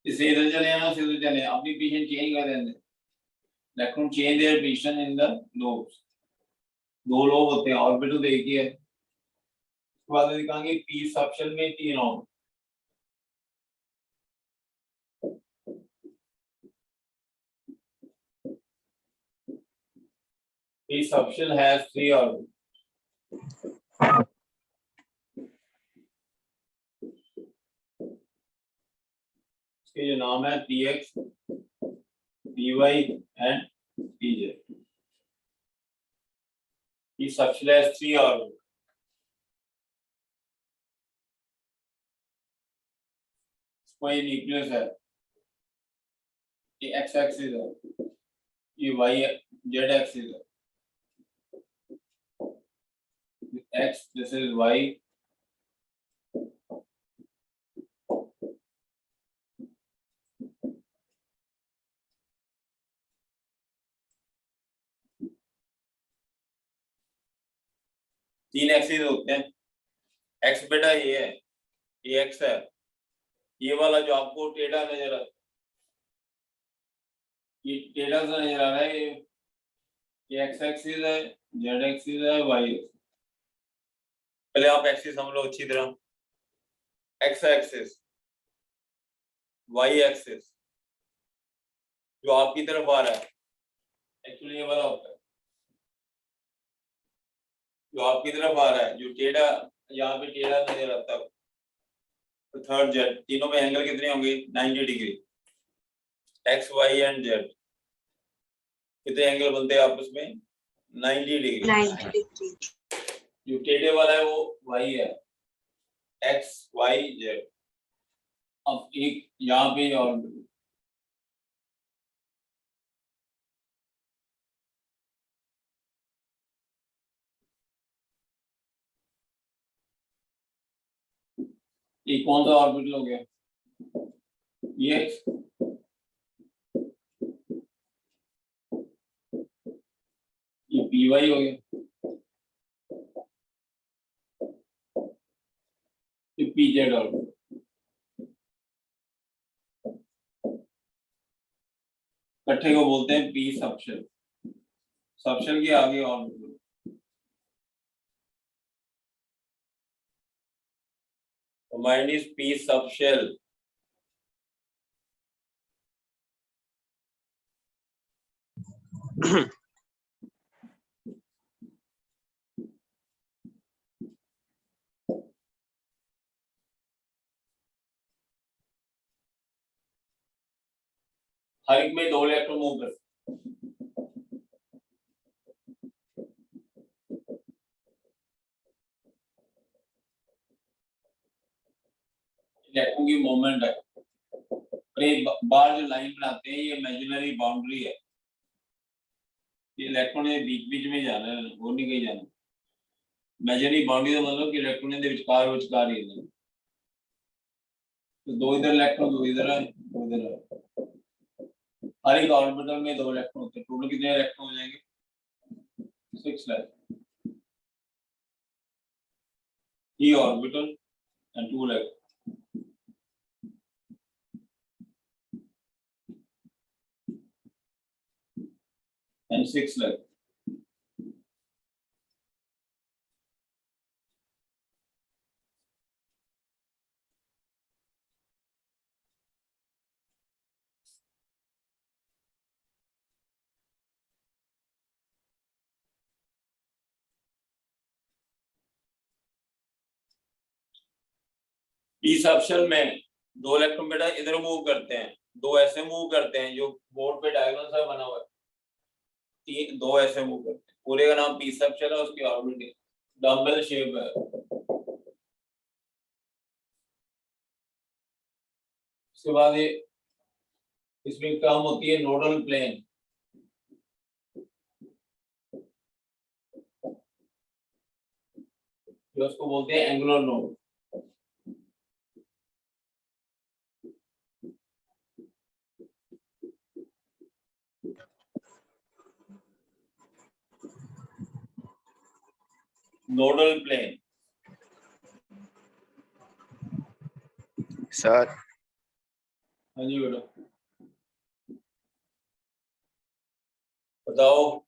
इसे इधर चले आना, इसे उधर चले, अपनी पोजीशन चेंज कर देंगे। Electron change their position in the lobes. 2 lobe होते हैं, ऑर्बिटल एक ही है। उसके बाद दिखाएंगे पी सबशेल में 3 orbital. P subshell has 3 orbitals. इसके जो नाम है px, py and pz. P subshell has 3 orbitals. इसको ये न्यूक्लियस है, ये x एक्सिस है, ये y z एक्सिस है। X, this is y. तीन एक्सिस होते हैं। x बेटा ये है, ये x है। ये वाला जो आपको टेढ़ा नजर आता है, ये टेढ़ा सा नजर आ रहा है, ये x एक्सिस है, z एक्सिस है, y एक्सिस। पहले आप एक्सिस समझ लो अच्छी तरह। x एक्सिस, y एक्सिस जो आपकी तरफ आ रहा है, एक्चुअली ये वाला होता है जो आपकी तरफ आ रहा है, जो टेढ़ा यहाँ पे टेढ़ा नजर आता है। तो थर्ड जेड, तीनों में एंगल कितने होंगे? 90 डिग्री। एक्स वाई एंड जेड कितने एंगल बनते हैं आपस में? 90 डिग्री। 90 डिग्री। जो टेढ़े वाला है वो वाई है, एक्स वाई जेड। अब एक यहाँ पे और ये कौन सा ऑर्बिटल हो गया? ये पी वाई हो गया, ये पी जेड ऑर्बिटल। इकट्ठे को बोलते हैं पी सबशेल। सबशेल के आगे orbital. Mine is P subshell. हर एक में 2 इलेक्ट्रॉन मूव करते इलेक्ट्रॉन की मूवमेंट है। और ये बाहर जो लाइन बनाते हैं ये इमेजिनरी बाउंड्री है, ये इलेक्ट्रॉन ने बीच बीच में जाना है, वो नहीं कहीं जाना। इमेजिनरी बाउंड्री का मतलब कि इलेक्ट्रॉन ने विचकार विचकार ही है। तो 2 इधर इलेक्ट्रॉन, 2 इधर है, 2 इधर है। हर एक ऑर्बिटल में 2 इलेक्ट्रॉन होते हैं। टोटल कितने इलेक्ट्रॉन हो जाएंगे? 6 electron. E orbital and 2 electrons. And 6 electrons. इस ऑप्शन में 2 इलेक्ट्रॉन बेटा इधर मूव करते हैं, 2 ऐसे मूव करते हैं जो बोर्ड पे डायग्राम सा बना हुआ है। 2 ऐसे मूव करते हैं, पूरे का नाम पी ऑप्शन है, उसकी ऑर्बिट डम्बल शेप है। उसके बाद ये इसमें टर्म होती है नोडल प्लेन। जो उसको बोलते हैं angular node. Nodal plane sir हाँ जी बेटा बताओ।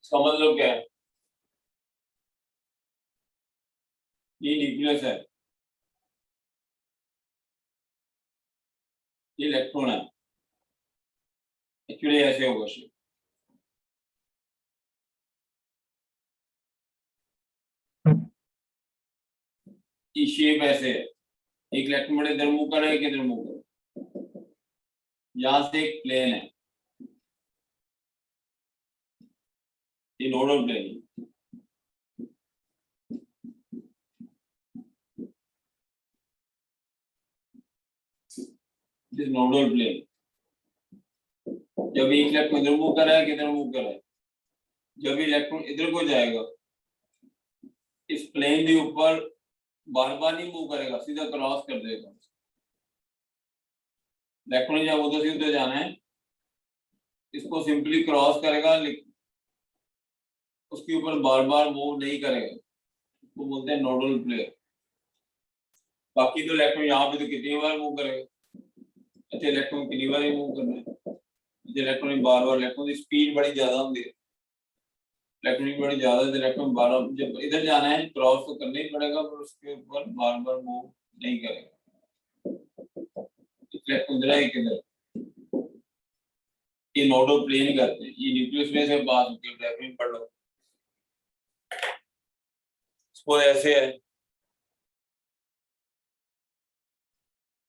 इसका मतलब क्या है? ये न्यूक्लियस है, ये इलेक्ट्रॉन है। एक्चुअली ऐसे होगा शेप। ये शेप ऐसे है, एक इलेक्ट्रॉन बड़े इधर मूव कर रहा है, एक इधर मूव कर रहा है। यहाँ से एक प्लेन है, ये नोडल प्लेन है। This nodal plane. जब एक इलेक्ट्रॉन इधर मूव कर रहा है, किधर मूव कर रहा है, जब इलेक्ट्रॉन इधर को जाएगा इस प्लेन के ऊपर बार बार नहीं मूव करेगा, सीधा क्रॉस कर देगा। इलेक्ट्रॉन जब उधर से उधर जाना है, इसको सिंपली क्रॉस करेगा, उसके ऊपर बार बार मूव नहीं करेगा, उसको बोलते हैं नोडल प्लेन। बाकी तो इलेक्ट्रॉन यहाँ पे तो कितनी बार मूव करेगा। अच्छा इलेक्ट्रॉन कितनी बार ही मूव करना है, इलेक्ट्रॉन बार बार, इलेक्ट्रॉन की स्पीड बड़ी ज्यादा होती है, इलेक्ट्रॉन बड़ी ज्यादा है, इलेक्ट्रॉन बार जब इधर जाना है क्रॉस तो करना ही पड़ेगा, पर उसके ऊपर बार बार मूव नहीं करेगा। इलेक्ट्रॉन इधर है, किधर, ये नोडल प्लेन करते हैं। ये न्यूक्लियस में से पास होकर ग्राफिन पढ़ लो। सपोज ऐसे है,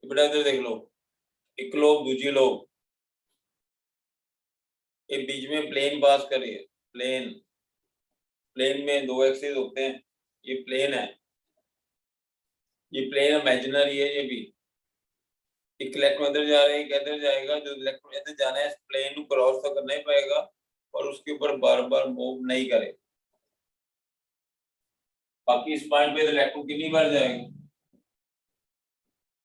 बेटा इधर देख लो, एक लोब दूसरी लोब, ये बीच में प्लेन पास कर रही है, प्लेन प्लेन में दो एक्सिस होते हैं, ये प्लेन है, ये प्लेन इमेजिनरी है, ये भी एक इलेक्ट्रॉन इधर जा रहा है, एक इधर जाएगा, जो इलेक्ट्रॉन इधर जाना है प्लेन को क्रॉस तो करना ही पाएगा और उसके ऊपर बार बार मूव नहीं करेगा। बाकी इस पॉइंट पे इलेक्ट्रॉन कितनी बार जाएगा,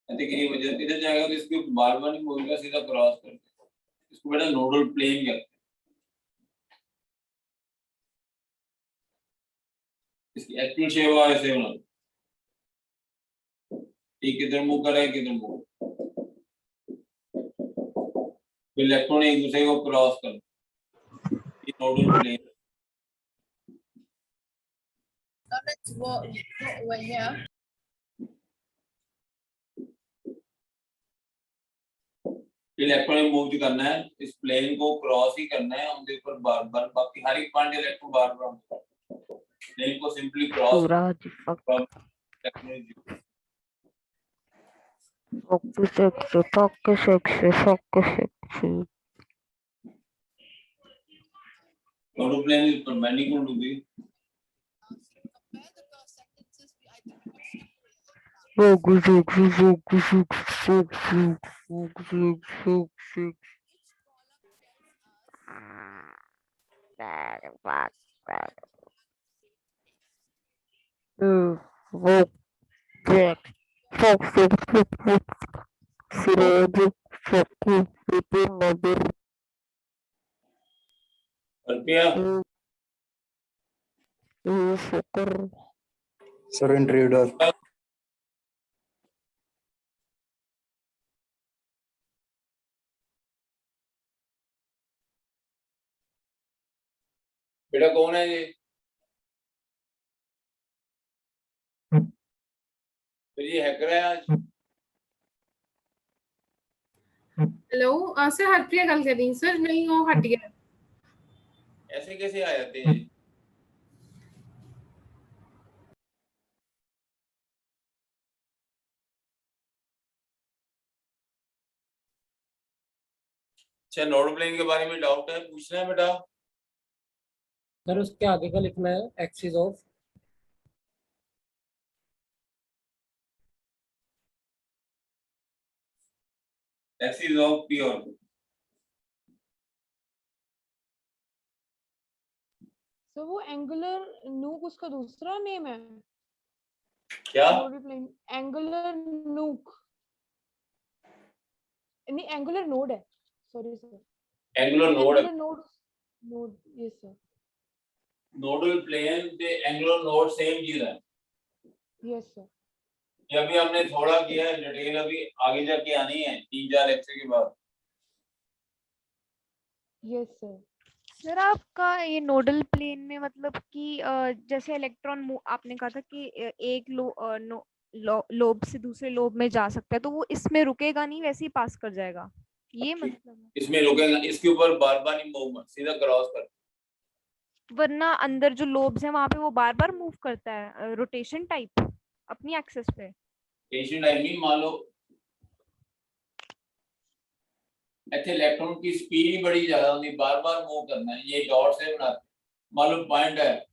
कितनी वजह इधर जाएगा तो इसके बार बार नहीं मूव करेगा, सीधा क्रॉस करके, इसको बेटा नोडल प्लेन कहते हैं। इसकी एक्चुअल शेप ऐसे होना, ठीक किधर मूव कर रहा है किधर मूव, इलेक्ट्रॉन एक दूसरे को क्रॉस कर, ये नोडल प्लेन। इलेक्ट्रॉन मूव करना है, इस प्लेन को क्रॉस ही करना है, उनके ऊपर बार बार, बाकी हर एक पॉइंट इलेक्ट्रॉन बार बार प्लेन को simply cross nodal plane is perpendicular to the कृपया सर इंट्रूडर। बेटा कौन है ये, तो ये हैकर है आज। हेलो सर हरप्रिया गल कर रही सर, नहीं वो हट गया। ऐसे कैसे आ जाते हैं? अच्छा नोडल प्लेन के बारे में डाउट है, पूछना है बेटा? सर उसके आगे का लिखना है axis of axis of p orbit. तो वो एंगुलर नूक उसका दूसरा नेम है, क्या नोडल प्लेन एंगुलर नूक, नहीं एंगुलर नोड है, sorry sir, angular node, angular node, node yes sir, nodal plane ते एंगुलर नोड सेम चीज है। Yes sir. ये अभी हमने थोड़ा किया है, डिटेल अभी आगे जाके आनी है 3-4 लेक्चर के बाद। Yes sir. सर आपका ये नोडल प्लेन में मतलब कि जैसे इलेक्ट्रॉन आपने कहा था कि एक लोब से दूसरे लोब में जा सकता है, तो वो इसमें रुकेगा नहीं, वैसे ही पास कर जाएगा, ये मतलब है? इसमें रुकेगा, इसके ऊपर बार बार नहीं मूव, सीधा क्रॉस कर। वरना अंदर जो लोब्स हैं वहां पे वो बार बार मूव करता है रोटेशन टाइप अपनी एक्सेस पे। रोटेशन टाइप नहीं, मान लो ऐसे इलेक्ट्रॉन की स्पीड ही बड़ी ज्यादा होती है, बार बार मूव करना है, ये डॉट से बनाते हैं। मान लो पॉइंट है,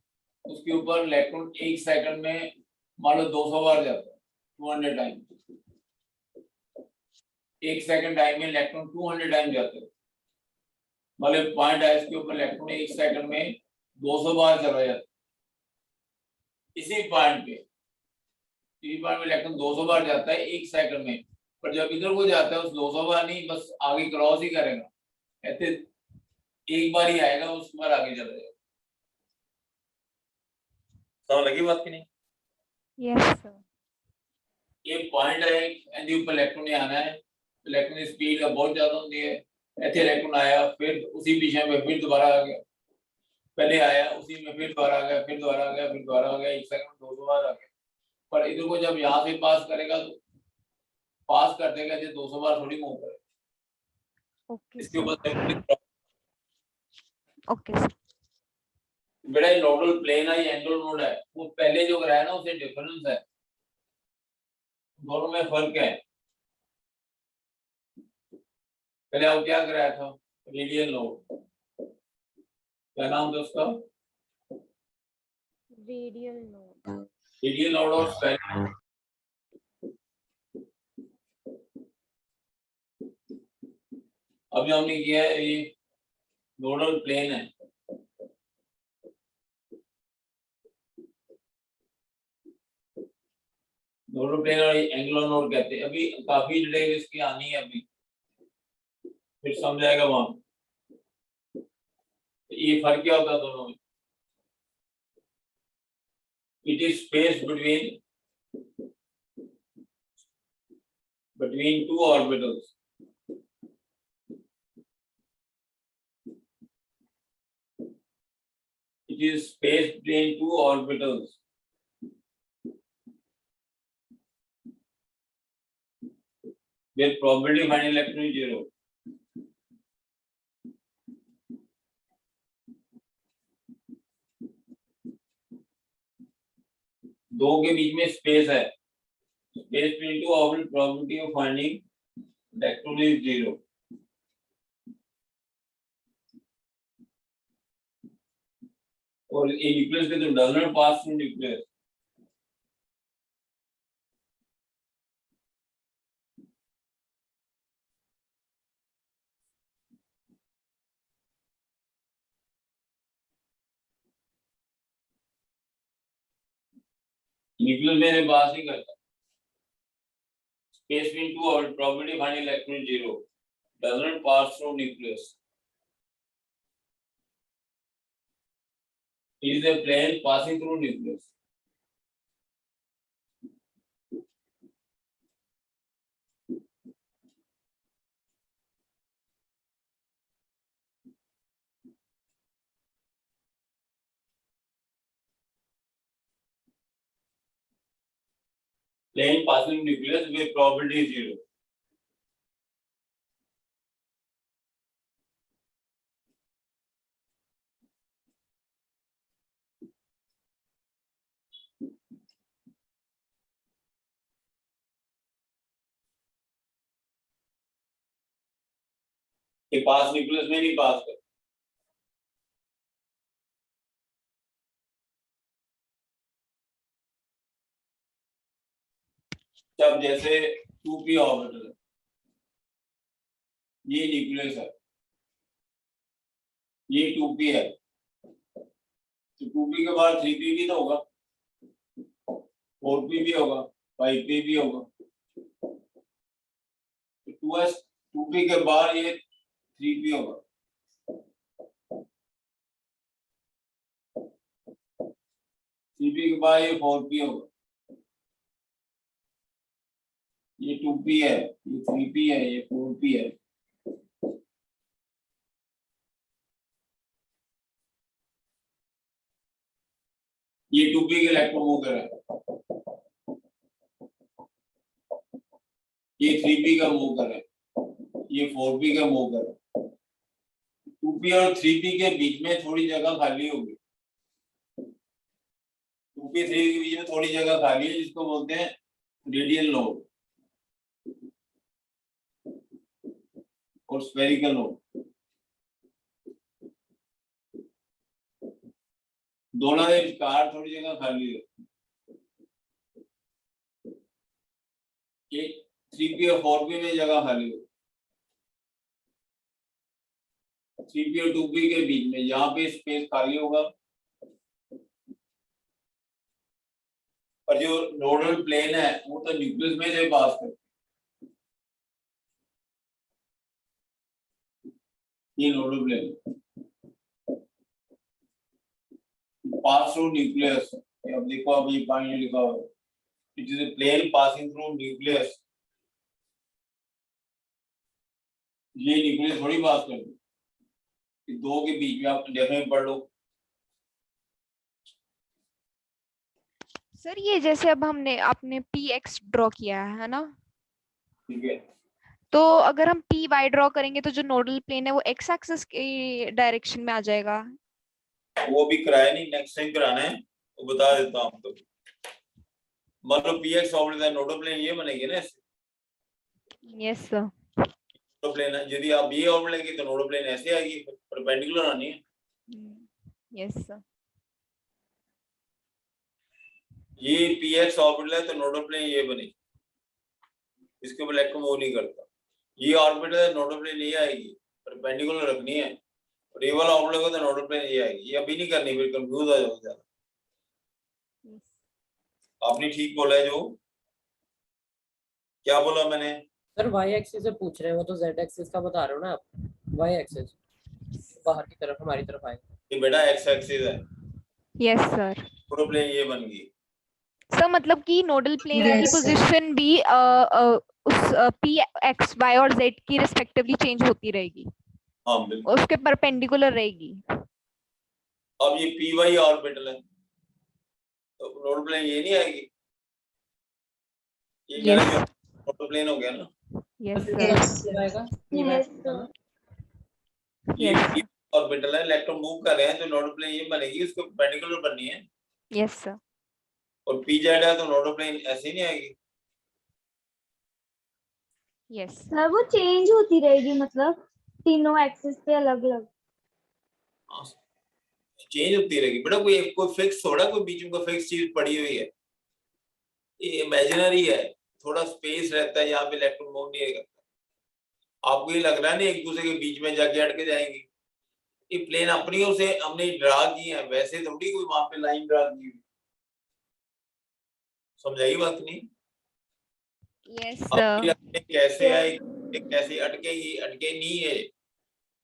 उसके ऊपर इलेक्ट्रॉन 1 सेकंड में मान लो 200 बार जाता है, 200 टाइम, 1 सेकंड टाइम में इलेक्ट्रॉन 200 टाइम जाते हैं। मान लो पॉइंट है, इसके ऊपर इलेक्ट्रॉन 1 सेकंड में 200 बार चला जाता है। इसी पॉइंट पे इलेक्ट्रॉन 200 बार जाता है 1 सेकंड में, पर जब इधर को जाता है उस 200 बार नहीं, बस आगे क्रॉस ही करेगा, ऐसे एक बार ही आएगा, उस बार आगे चला जाएगा। समझ लगी बात की नहीं? Yes sir. ये पॉइंट है, इसके ऊपर इलेक्ट्रॉन ने आना है, इलेक्ट्रॉन की स्पीड बहुत ज्यादा होती है, ऐसे इलेक्ट्रॉन आया, फिर उसी दिशा में फिर दोबारा आ गया, पहले आया उसी में फिर दोबारा आ गया, फिर दोबारा आ गया, फिर दोबारा आ गया, 1 सेकंड में 200 बार आ गया। पर इधर को जब यहाँ से पास करेगा तो पास कर देगा, ये 200 बार थोड़ी मूव करेगा। ओके इसके ऊपर ओके सर। बेटा ये नोडल प्लेन है, ये एंगुलर नोड है, वो पहले जो कराया ना उससे डिफरेंस है, दोनों में फर्क है। पहले आप क्या कराया था, रेडियल नोड, क्या नाम था उसका? Radial node. रेडियल नोड और स्फेरिकल। अभी हमने किया है ये नोडल प्लेन है, नोडल प्लेन और एंगुलर नोड कहते हैं। अभी काफी डिटेल इसकी आनी है, अभी फिर समझ आएगा वहां ये फर्क क्या होता है दोनों में। It is space between two orbitals. It is space between two orbitals. Where probability of finding electron is 0. दो के बीच में स्पेस है, space between two orbital, probability of finding electron is 0. और ये न्यूक्लियस के तो does not pass through nucleus. Nucleus मेरे पास नहीं करता। Space between two orbital, probability of finding electron is 0. Does not pass through nucleus. It is a plane passing through nucleus. Plane passing through nucleus where probability is 0. ये पास nucleus में नहीं पास कर। जब जैसे 2p orbital है, ये nucleus है, ये 2p है, तो 2p के बाद 3p भी तो होगा, 4p भी होगा, 5p भी होगा। तो 2s 2p के बाद ये 3p होगा। 3p के बाद ये 4p होगा। ये 2p है, ये 3p है, ये 4p है। ये 2p के इलेक्ट्रॉन मूव है, ये 3p का मूव कर रहा है, ये 4p का मूव कर रहा है। 2p और 3p के बीच में थोड़ी जगह खाली होगी, 2p 3p के बीच में थोड़ी जगह खाली है, जिसको बोलते हैं रेडियल नोड और स्फेरिकल नोड। दोनों के विचार थोड़ी जगह खाली है। ये 3p और 4p में जगह खाली है, 3p और 2p के बीच में यहाँ पे स्पेस खाली होगा। पर जो नोडल प्लेन है वो तो न्यूक्लियस में से पास कर, ये nodal plane pass through nucleus. अब देखो, अब ये पॉइंट लिखा हुआ है, it is a plane passing through nucleus. ये न्यूक्लियस थोड़ी पास कर दो, दो के बीच में आप डेफिनेट पढ़ लो। सर ये जैसे अब हमने आपने px ड्रॉ किया है ना, ठीक है, तो अगर हम py ड्रॉ करेंगे तो जो नोडल प्लेन है वो x एक्सिस के डायरेक्शन में आ जाएगा। वो भी कराया नहीं, नेक्स्ट टाइम कराना है, वो बता देता हूँ आपको। मतलब px ऑर्बिटल नोडल प्लेन ये बनेगी ना, यस सर। नोडल प्लेन है। यदि आप ये ऑर्बिटल लेंगे तो नोडल प्लेन ऐसे आएगी, परपेंडिकुलर आनी है। Yes sir. ये px ऑर्बिटल है तो नोडल प्लेन ये बनेगी, इसके ऊपर इलेक्ट्रॉन मूव नहीं करता। ये ऑर्बिटल है, नोडल प्लेन ये आएगी, परपेंडिकुलर रखनी है, और ये वाला ऑर्बिटल होगा तो नोडल प्लेन ये आएगी। ये अभी नहीं करनी, फिर कंफ्यूज हो जाओगे ज्यादा। आपने ठीक बोला है। जो क्या बोला मैंने? सर वाई एक्सिस से पूछ रहे हैं, वो तो जेड एक्सिस का बता रहे हो ना आप। वाई एक्सिस बाहर की तरफ हमारी तरफ आएगा। ये बेटा एक्स एक्सिस है, यस सर। नोडल प्लेन ये बन गई। सर मतलब कि नोडल प्लेन की Yes, sir. पोजीशन भी उस पी एक्स वाई और जेड की रिस्पेक्टिवली चेंज होती रहेगी, हाँ बिल्कुल। उसके परपेंडिकुलर रहेगी। अब ये पी वाई ऑर्बिटल है तो नोडल प्लेन ये नहीं आएगी, ये क्या Yes. नोडल प्लेन हो गया ना। Yes Yes, sir. sir. आएगा Yes, ये Yes. पी ऑर्बिटल है, इलेक्ट्रॉन मूव कर रहे हैं तो नोडल प्लेन ये बनेगी, उसको परपेंडिकुलर बननी है। Yes sir. और पी जेड है तो नोडल प्लेन ऐसे ही नहीं आएगी। यस सर वो चेंज होती रहेगी, मतलब तीनों एक्सिस पे अलग अलग। चेंज होती रहेगी बेटा, कोई फिक्स थोड़ा, कोई बीच में कोई फिक्स चीज पड़ी हुई है, ये इमेजिनरी है। थोड़ा स्पेस रहता है, यहाँ पे इलेक्ट्रॉन मूव नहीं करता। आपको ये लग रहा है ना एक दूसरे के बीच में जाके अटके जाएंगे, ये प्लेन अपनी ओर से हमने ड्रा की है, वैसे थोड़ी कोई वहां पे लाइन ड्रा की हुई। समझाई बात नहीं? यस अब ये सर। लगता है कैसे आए, कैसे अटकेगी, अटके नहीं है,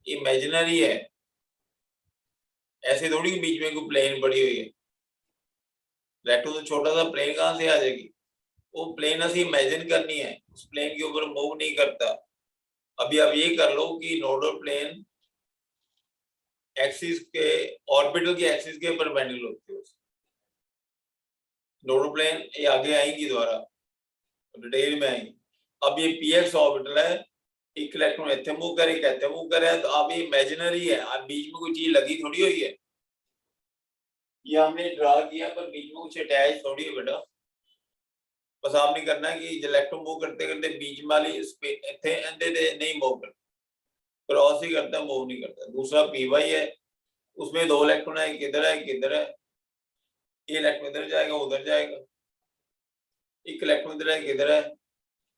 इमेजिनरी है। ऐसे थोड़ी बीच में कोई प्लेन पड़ी हुई है। इलेक्ट्रॉन तो छोटा सा प्लेन कहाँ से आ जाएगी? वो प्लेन ऐसी इमेजिन करनी है, उस प्लेन के ऊपर मूव नहीं करता। अभी आप ये कर लो कि नोडल प्लेन एक्सिस के, ऑर्बिटल की एक्सिस के परपेंडिकुलर होती है। नोडल प्लेन ये आगे आएंगी दोबारा, डिटेल में आएंगी। अब ये पीएक्स ऑर्बिटल है, एक इलेक्ट्रॉन इतने मूव करे, कहते मूव करे, तो अब ये इमेजिनरी है। अब बीच में कोई चीज लगी थोड़ी हुई है, ये हमने ड्रा किया, पर बीच में कुछ अटैच थोड़ी है बेटा। बस आपने करना है कि इलेक्ट्रॉन मूव करते करते बीच वाली इतने नहीं मूव करते, क्रॉस ही करता है, मूव नहीं करता। दूसरा पीवाई है, उसमें दो इलेक्ट्रॉन है, किधर है किधर है, ये इलेक्ट्रॉन इधर जाएगा उधर जाएगा, एक इलेक्ट्रॉन इधर है किधर है,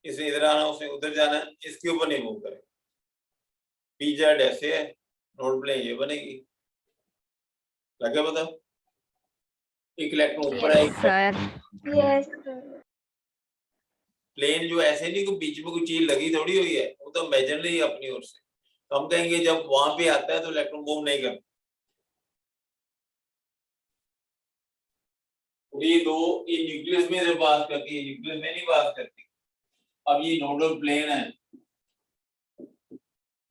इसे इधर आना उसने उधर जाना है, इसके ऊपर नहीं मूव करेगा। पी जेड ऐसे है, नोड प्लेन ये बनेगी। लगे पता? एक इलेक्ट्रॉन ऊपर है, यस सर। यस प्लेन जो ऐसे नहीं कि बीच में कोई चीज लगी थोड़ी हुई है, वो तो इमेजिनरी है अपनी ओर से। तो हम कहेंगे जब वहां पे आता है तो इलेक्ट्रॉन मूव नहीं करता। ये दो, ये न्यूक्लियस में से पास करती है, न्यूक्लियस में नहीं पास करती। अब ये नोडल प्लेन है,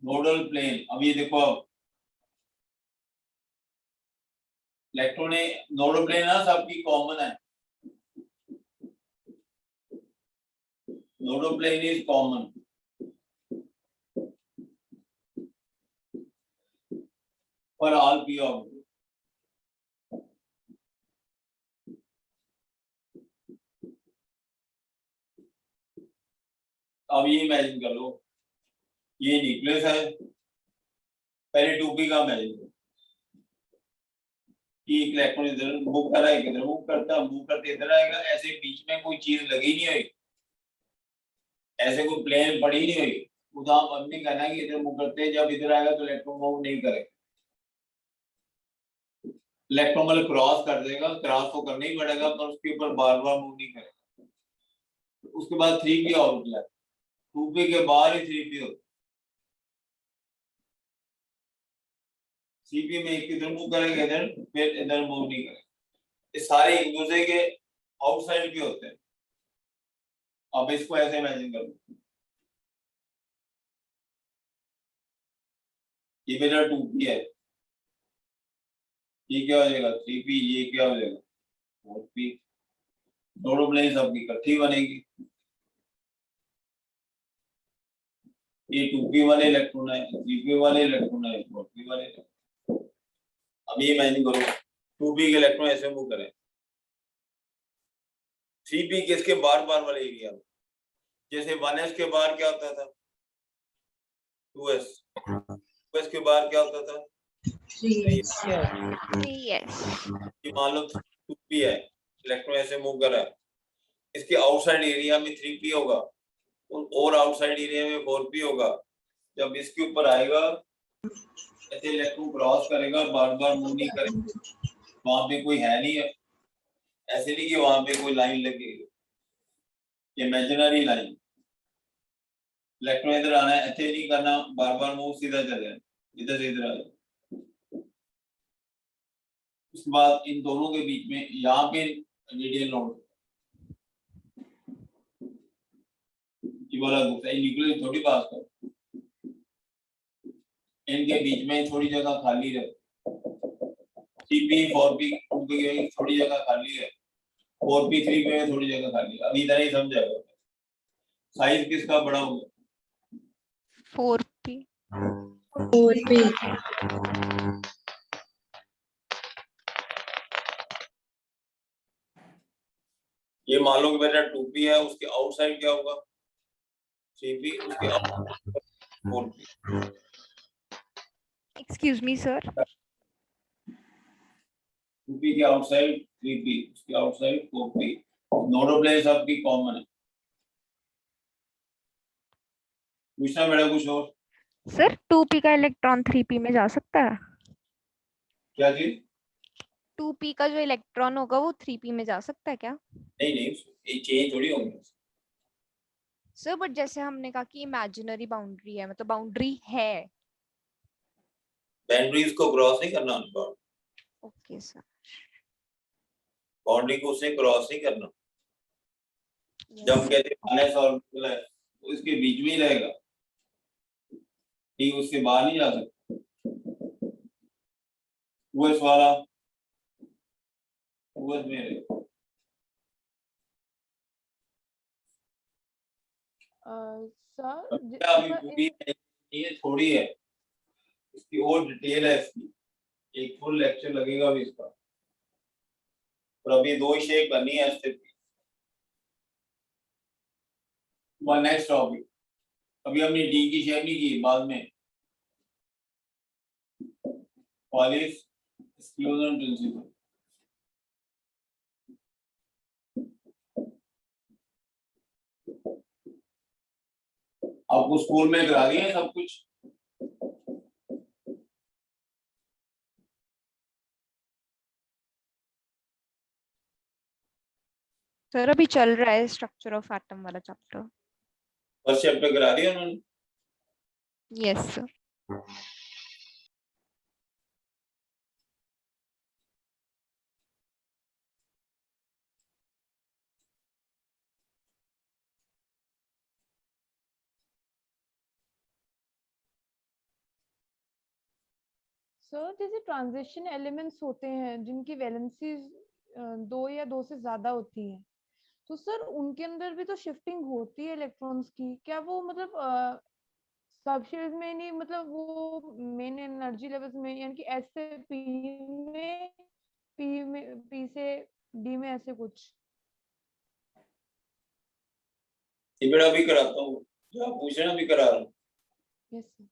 नोडल प्लेन। अब ये देखो, अब इलेक्ट्रॉन है, नोडल प्लेन ना सबकी कॉमन है, nodal plane is common for all p orbitals. अब ये इमेजिन कर लो, ये न्यूक्लियस है, पहले 2p का इमेजिन करो कि एक इलेक्ट्रॉन इधर मूव कर रहा है, किधर मूव करता है, मूव करते इधर आएगा। ऐसे बीच में कोई चीज लगी नहीं हुई, ऐसे कोई प्लेन पड़ी नहीं हुई, उदाहरण हमने कहना है कि इधर मूव करते हैं, जब इधर आएगा तो इलेक्ट्रॉन मूव नहीं करेगा। इलेक्ट्रॉन मतलब क्रॉस कर देगा, क्रॉस तो करना ही पड़ेगा, पर उसके ऊपर बार बार मूव नहीं करेगा। उसके बाद 3p ऑर्बिटल है, 2p के बाहर ही 3p होता है। 3p में एक इधर मूव करेगा, इधर फिर इधर मूव नहीं करेगा। ये सारे एक दूसरे के आउटसाइड के होते हैं। अब इसको ऐसे इमेजिन कर लो, ये मेरा 2p है, ये क्या हो जाएगा 3p, ये क्या हो जाएगा 4p। दोनों प्लेन सबकी इकट्ठी बनेगी। ये 2p वाले इलेक्ट्रॉन है, 3p वाले इलेक्ट्रॉन है, 4p वाले इलेक्ट्रॉन। अब ये इमेजिन करो 2p के इलेक्ट्रॉन ऐसे मूव करें, 3p के इसके बार बार वाले एरिया में, जैसे 1s के बाहर क्या होता था 2s, 2s के बाहर क्या होता था 3s. यस। ये मान लो 2p है, इलेक्ट्रॉन ऐसे मूव कर रहा है, इसके आउटसाइड एरिया में 3p होगा और आउटसाइड एरिया में 4p होगा। जब इसके ऊपर आएगा ऐसे इलेक्ट्रॉन क्रॉस करेगा, बार बार मूव नहीं करेगा, वहां पे कोई है नहीं है, ऐसे नहीं कि वहां पे कोई लाइन लगेगी, इमेजिनरी लाइन। इलेक्ट्रॉन इधर आना है, ऐसे नहीं करना, बार बार मूव, सीधा चले जाए, इधर से इधर आ जाए। उसके बाद इन दोनों के बीच में यहाँ पे रेडियल नोड वाला ग्रुप है, न्यूक्लियस थोड़ी पास कर, इनके बीच में थोड़ी जगह खाली रहे, 3p 4p थोड़ी जगह खाली है, 4p 3p में थोड़ी जगह खाली है। अभी इधर ही समझाएगा। साइज किसका बड़ा होगा? 4p। 4p। ये मान लो कि मेरा 2p है, उसके आउटसाइड क्या होगा? 3p, उसके 4p। Excuse me sir, 2p के आउटसाइड 3p, उसके आउटसाइड 4p। नोडल प्लेन सबकी कॉमन है। पूछना बेटा कुछ और? सर 2p का इलेक्ट्रॉन 3p में जा सकता है? क्या चीज? 2p का जो इलेक्ट्रॉन होगा वो 3p में जा सकता है क्या? नहीं नहीं, ये चेंज थोड़ी होंगे सर बट जैसे हमने कहा कि इमेजिनरी बाउंड्री है, मतलब बाउंड्री है। बाउंड्रीज को क्रॉस नहीं करना, ओके सर। बाउंड्री को उसने क्रॉस नहीं करना। जब कहते हैं माइनस ऑर्बिटल है तो इसके बीच में ही रहेगा, ठीक, उसके बाहर नहीं जा सकता। वो इस वाला वो इसमें रहेगा। सर क्या अभी पूरी है, ये थोड़ी है, इसकी और डिटेल है, इसकी एक फुल लेक्चर लगेगा अभी इसका, और अभी 2 ही शेप करनी है स्टेप की। नेक्स्ट टॉपिक, अभी हमने डी की शेप नहीं की, बाद में पॉलिश एक्सक्लूजन प्रिंसिपल। आपको स्कूल में करा दिया है सब कुछ? सर अभी चल रहा है स्ट्रक्चर ऑफ एटम वाला चैप्टर। फर्स्ट चैप्टर करा दिया उन्होंने? Yes sir. सर जैसे ट्रांजिशन एलिमेंट्स होते हैं जिनकी वैलेंसीज 2 या 2 से ज्यादा होती हैं, तो सर उनके अंदर भी तो शिफ्टिंग होती है इलेक्ट्रॉन्स की। क्या वो मतलब सबशेल्स में नहीं, मतलब वो मेन एनर्जी लेवल्स में, यानी कि एस से पी में, पी से डी में, ऐसे कुछ? ये बेटा अभी कराता हूँ, जो आप पूछ रहे हैं अभी करा रहा हूँ। Yes sir.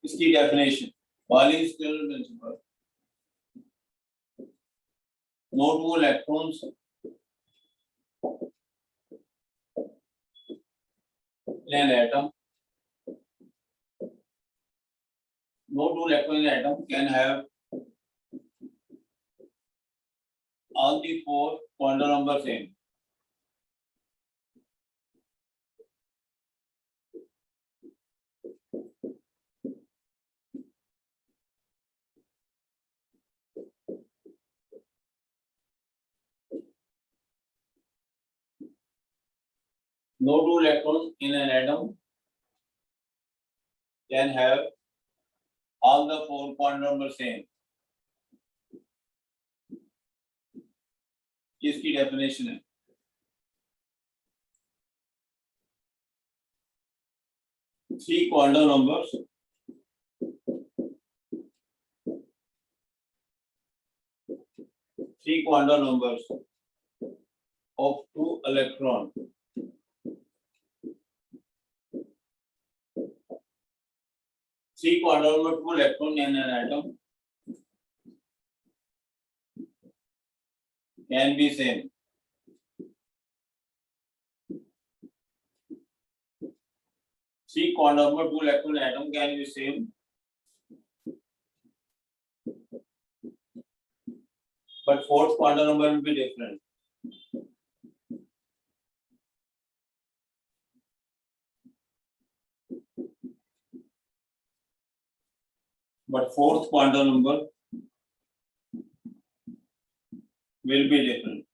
इसकी definition, Pauli's exclusion principle, no two electrons in an atom, no two electrons in an atom can have all the 4 quantum numbers same. No two electrons in an atom can have all the 4 quantum numbers same. इसकी definition है, three quantum numbers 3 quantum numbers of 2 electron. Three quantum number 2 electron in an atom can be same. Three quantum number 2 electron atom can be same, but fourth quantum number will be different. But fourth quantum number will be different.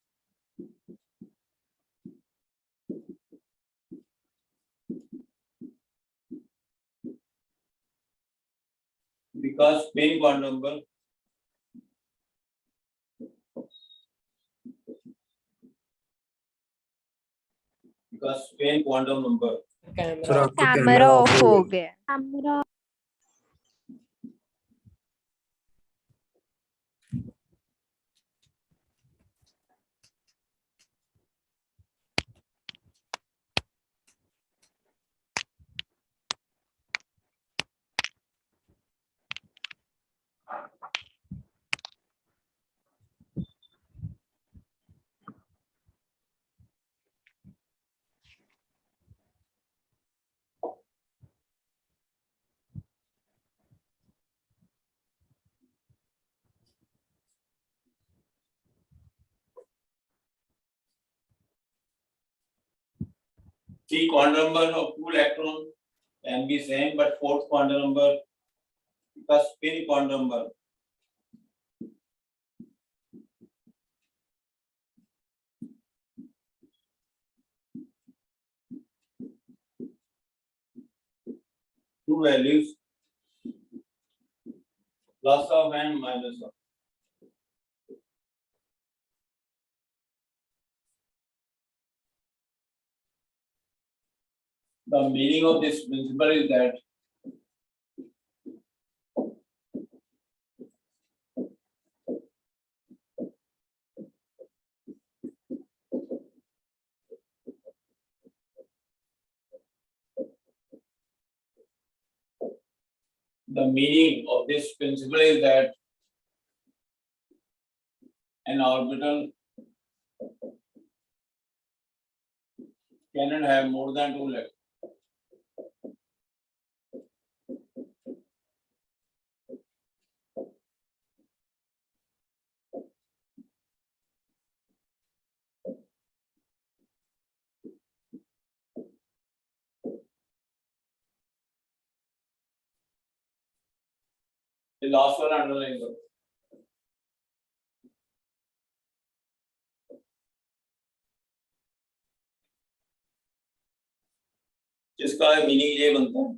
Because spin quantum number camera sir आपका camera off हो हो गया। गया। three quantum number of 2 electron can be same, but fourth quantum number because spin quantum number two values plus of and minus of. The meaning of this principle is that an orbital cannot have more than 2 electrons. The last one underline करो. जिसका meaning ये बनता है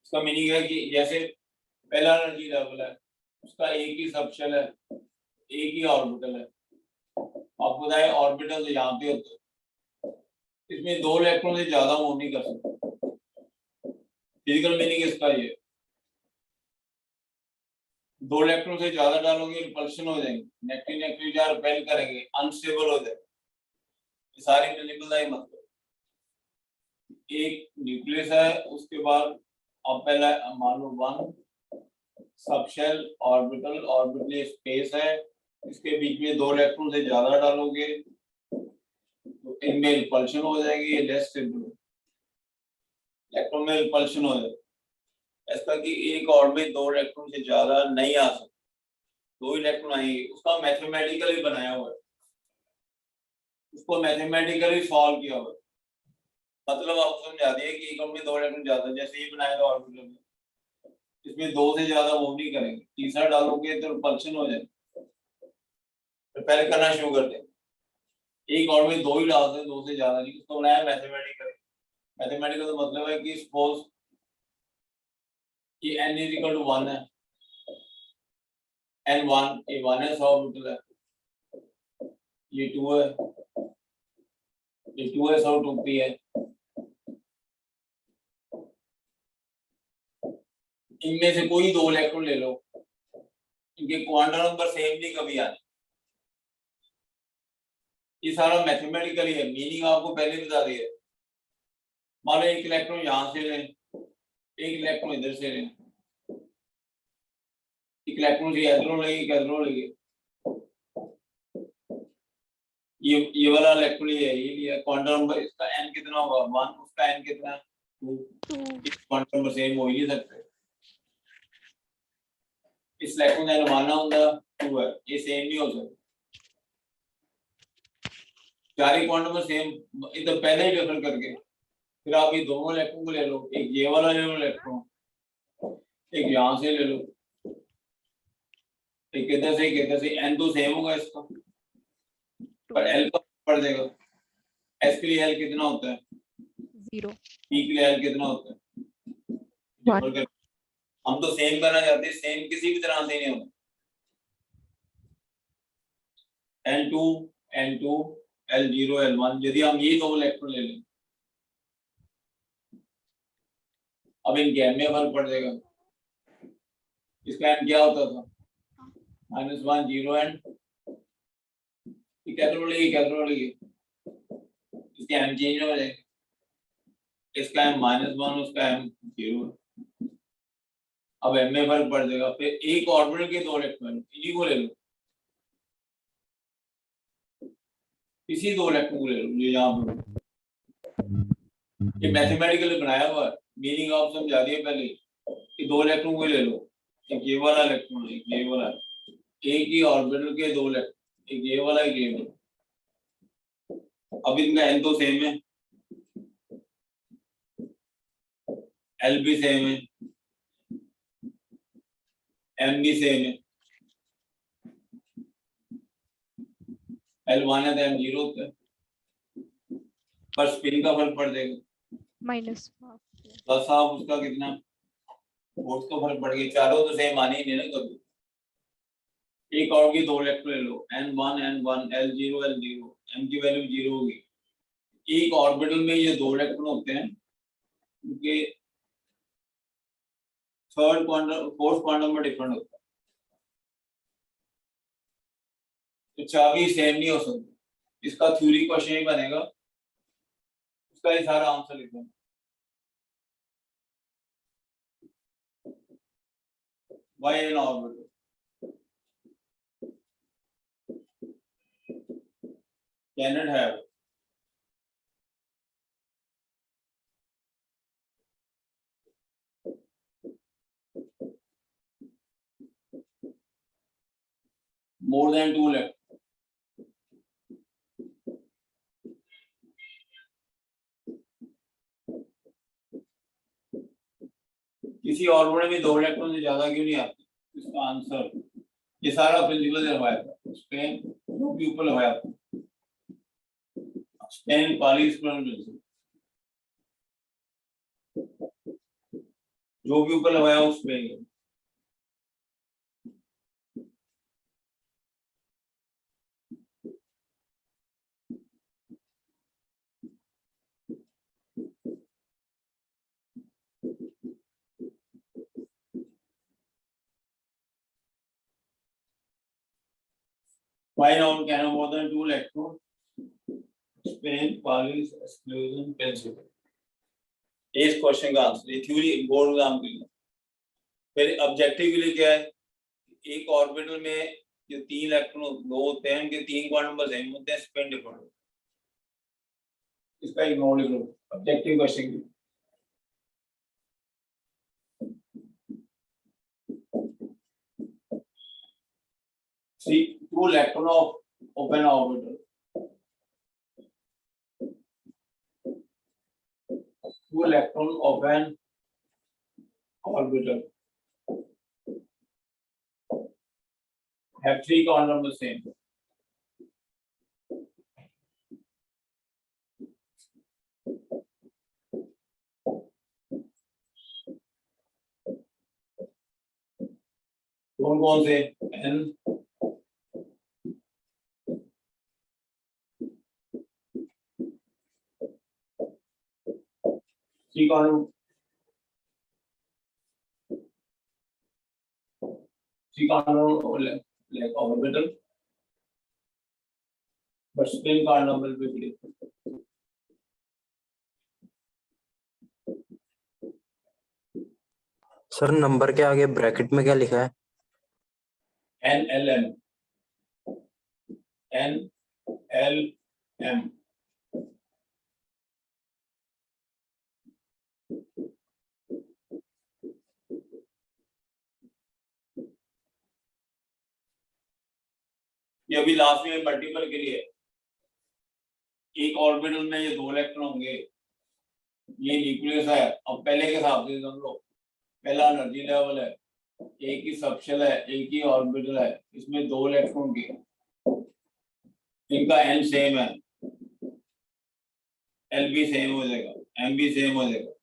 इसका meaning है कि जैसे पहला एनर्जी लेवल है उसका एक ही सबशेल है, एक ही ऑर्बिटल है। आपको पता है ऑर्बिटल तो यहाँ पे होते हैं, इसमें 2 इलेक्ट्रॉन से ज्यादा मूव नहीं कर सकते। फिजिकल मीनिंग इसका ये 2 इलेक्ट्रॉन से ज्यादा डालोगे रिपल्शन हो जाएंगे, नेगेटिव नेगेटिव चार्ज रिपेल करेंगे, अनस्टेबल हो जाएंगे। सारी प्रिंसिपल का ही मतलब एक न्यूक्लियस है, उसके बाद अब पहला मान लो 1 सबशेल ऑर्बिटल, ऑर्बिटल स्पेस है, इसके बीच में 2 इलेक्ट्रॉन से ज्यादा डालोगे तो इनमें रिपल्शन हो जाएगी, ये लेस स्टेबल इलेक्ट्रॉन में रिपल्शन हो जाएगी। ऐसा कि एक और में 2 इलेक्ट्रॉन से ज्यादा नहीं आ सकते, 2 इलेक्ट्रॉन आएंगे। उसका मैथमेटिकली बनाया हुआ है, उसको मैथमेटिकली सॉल्व किया हुआ है। मतलब आपको समझा दिया कि एक और में 2 इलेक्ट्रॉन ज्यादा, जैसे ये बनाया था ऑर्बिटल में, इसमें 2 से ज्यादा मूव नहीं करेंगे, तीसरा डालोगे तो रिपल्शन हो जाएगा। रिपेल करना शुरू कर देंगे। एक और में 2 ही डालते हैं, 2 से ज्यादा नहीं, उसको बनाया मैथमेटिकली। मैथमेटिकल का मतलब है कि सपोज कि n is equal to 1 है, n1 ये 1 है, 100 ऑर्बिटल है, ये 2 है, ये 2 है, 100 2p है। इनमें से कोई दो इलेक्ट्रॉन ले लो, इनके क्वांटम नंबर सेम नहीं कभी आने। ये सारा मैथमेटिकली है, मीनिंग आपको पहले बता दिया। मान लो एक इलेक्ट्रॉन यहाँ से लें, एक इलेक्ट्रॉन इधर से लें, एक इलेक्ट्रॉन से इधरों लेंगे, इधरों लेंगे। ये वाला इलेक्ट्रॉन ये लिया, क्वांटम नंबर इसका n कितना होगा 1, उसका n कितना 2। क्वांटम नंबर सेम हो ही नहीं सकते। इस इलेक्ट्रॉन का मानना होगा 2 है, ये सेम नहीं हो सकता। चार क्वांटम नंबर सेम इधर पहले ही डिफर करके, फिर आप ये दोनों इलेक्ट्रॉन को ले लो, एक ये वाला ले लो इलेक्ट्रॉन, एक यहाँ से ले लो, एक इधर से n तो सेम होगा इसका, पर l का पड़ जाएगा। s के लिए l कितना होता है 0, p के लिए l कितना होता है 1। हम तो सेम करना चाहते हैं, सेम किसी भी तरह से नहीं होगा। N2 N2 L0 L1, यदि हम ये दो इलेक्ट्रॉन ले लें, अब इनके m में फर्क पड़ जाएगा। इसका m क्या होता था -1 0 एंड कैथोड लेगी, इसके m चेंज हो जाएगा, इसका m -1 उसका m 0। अब m में फर्क पड़ जाएगा। फिर एक ऑर्बिटल के दो इलेक्ट्रॉन, इन्हीं को ले लो, इसी दो इलेक्ट्रॉन को ले लो, ये यहाँ पर ये मैथमेटिकली बनाया हुआ है, मीनिंग आप समझा दिए पहले कि दो इलेक्ट्रॉन को ले लो, एक ये वाला इलेक्ट्रॉन, एक ये वाला, एक ही ऑर्बिटल के दो इलेक्ट्रॉन, एक ये वाला, एक ये वाला। अब इनका n तो सेम है, l भी सेम है, m भी सेम है, L1 है तो m 0 होता है, पर स्पिन का फर्क पड़ जाएगा -1। बस। आप उसका कितना फोर्स का फर्क पड़ गया, चारों तो सेम आने ही नहीं ना कभी। एक और की दो इलेक्ट्रॉन ले लो, N1 N1 L0 L0, m की वैल्यू 0 होगी। एक ऑर्बिटल में ये दो इलेक्ट्रॉन होते हैं, क्योंकि थर्ड क्वांटम फोर्थ क्वांटम में डिफरेंट होता है, तो चाबी सेम नहीं हो सकती। इसका थ्योरी क्वेश्चन ही बनेगा, उसका ही सारा आंसर लिख देना। Why an orbital? Can it have more than 2 electrons? किसी ऑर्बिटल में दो इलेक्ट्रॉन से ज्यादा क्यों नहीं आते? इसका आंसर ये सारा प्रिंसिपल लगाया था, स्पेन जो भी ऊपर लगाया था, स्पेन पालिस प्रिंसिपल जो भी ऊपर लगाया उस पे। Why not can have more than 2 electrons? Spain Palis exclusion principle। इस क्वेश्चन का आंसर ये थ्योरी बोर्ड एग्जाम के लिए। फिर ऑब्जेक्टिव के लिए क्या है, एक ऑर्बिटल में जो 3 इलेक्ट्रॉन दो होते हैं, उनके 3 क्वांटम नंबर सेम होते हैं, स्पिन डिफरेंट होता है। इसका इग्नोर लिख लो ऑब्जेक्टिव क्वेश्चन के। See, 2 electron of an orbital. 2 electron of an orbital have 3 quantum numbers same. कौन से n C quantum speak on like orbital, but spin quantum will be different. Sir number के आगे bracket में क्या लिखा है? NLM. NLM. ये अभी लास्ट में मल्टीपल के लिए एक ऑर्बिटल में ये 2 इलेक्ट्रॉन होंगे, ये न्यूक्लियस है। अब पहले के हिसाब से समझ लो, पहला एनर्जी लेवल है, एक ही सबशेल है, एक ही ऑर्बिटल है, इसमें 2 इलेक्ट्रॉन के, इनका n सेम है, L भी सेम हो जाएगा, M भी सेम हो जाएगा।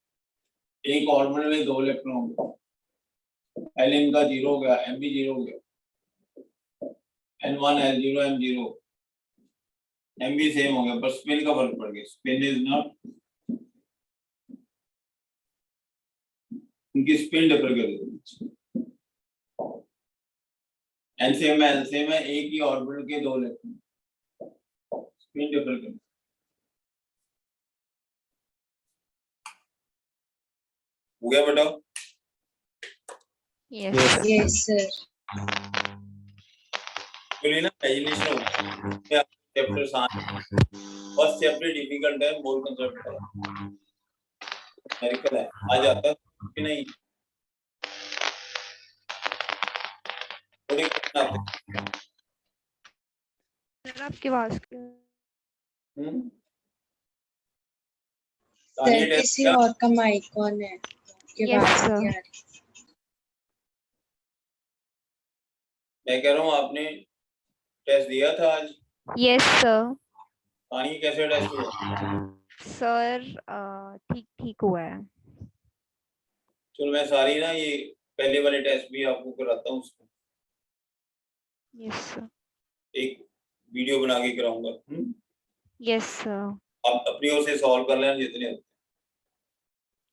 एक ऑर्बिटल में 2 इलेक्ट्रॉन होंगे, L इनका 0 हो गया, M भी 0 हो गया, N1 L0 M0, M भी सेम हो गया, पर स्पिन का फर्क पड़ गया। स्पिन इज नॉट, उनकी स्पिन डिफर कर देती है। N सेम है, L सेम है, एक ही ऑर्बिटल के 2 इलेक्ट्रॉन, स्पिन डिफर कर। हो गया बेटा? Yes Yes, sir. बोलिए ना, इमेजिनेशन होगा। चैप्टर फर्स्ट चैप्टर डिफिकल्ट है, मोर कंसेप्ट है, न्यूमेरिकल है, आ जाता है कि नहीं? थोड़ी सर आपकी आवाज सर किसी और का माइक ऑन है, आपकी Yes, आवाज sir. नहीं आ रही। मैं कह रहा हूँ आपने टेस्ट दिया था आज? Yes sir. पानी कैसे टेस्ट हुआ? सर ठीक ठीक हुआ है। चलो मैं सारी ना ये पहले वाले टेस्ट भी आपको कराता हूँ, उसको यस सर। एक वीडियो बना के कराऊंगा। Yes sir. आप अपनी ओर से सॉल्व कर लेना जितने।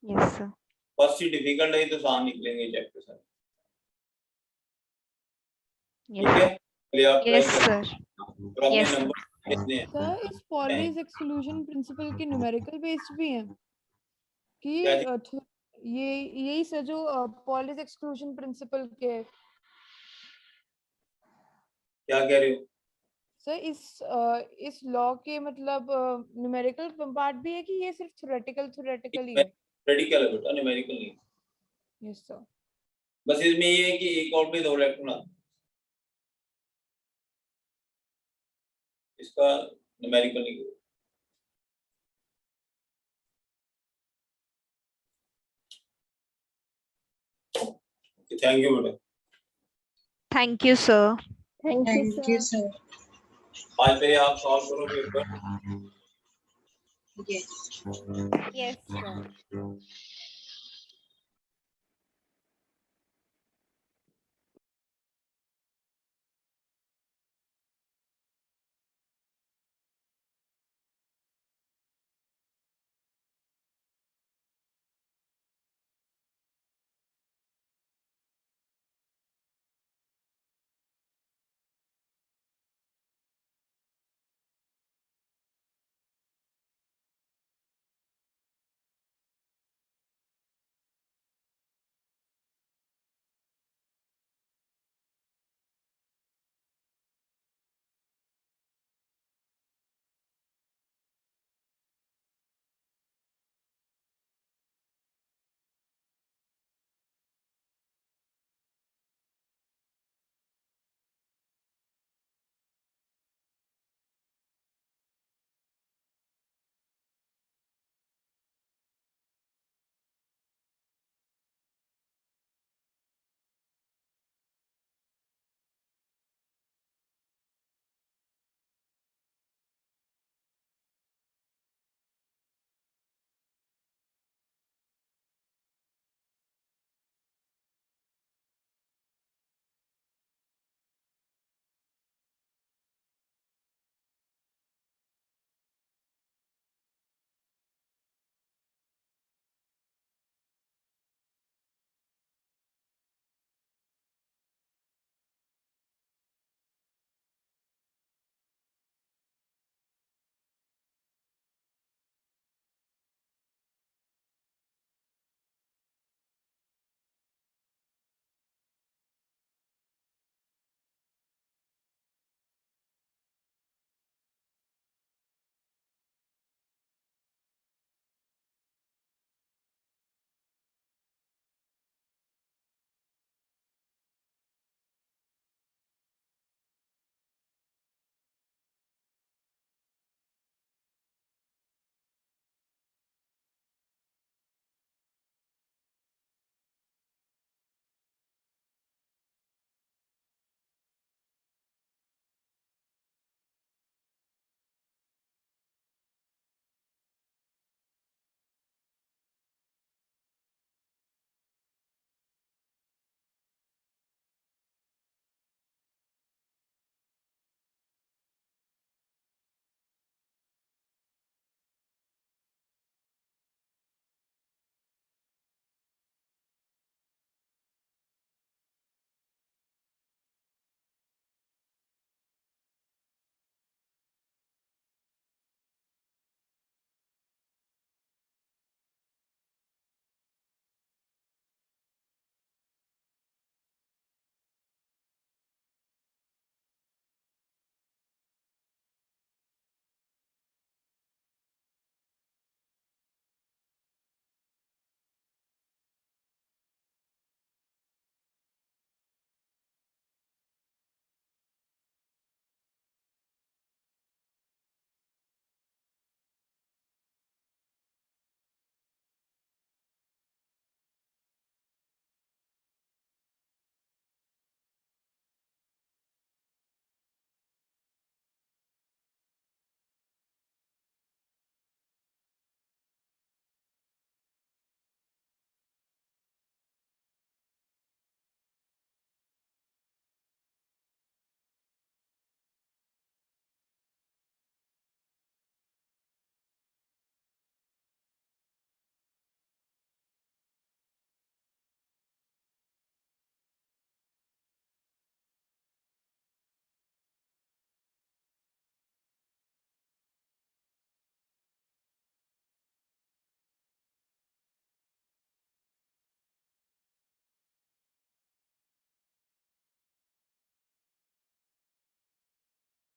Yes sir. फर्स्ट ही डिफिकल्ट है तो आसान निकलेंगे चैप्टर सारे। ठीक है, चलिए आप ट्राई यस करें सर। और अपने Yes, sir. नंबर कितने हैं? सर इस पॉलीज एक्सक्लूजन प्रिंसिपल के न्यूमेरिकल बेस्ड भी हैं कि क्या जी? ये यही सर जो पॉलीज एक्सक्लूजन प्रिंसिपल के क्या कह रहे हो? सर इस लॉ के मतलब न्यूमेरिकल पार्ट भी है कि ये सिर्फ थ्योरेटिकल ही है? प्रैक्टिकल है बेटा, न्यूमेरिकल नहीं। Yes sir. बस इसमें ये है कि एक और में 2 इलेक्ट्रॉन आते हैं, इसका न्यूमेरिकल नहीं। थैंक यू बेटा। Thank you sir. Thank you, sir. आज पहले आप सॉल्व करो पेपर। Yes. Yes sir.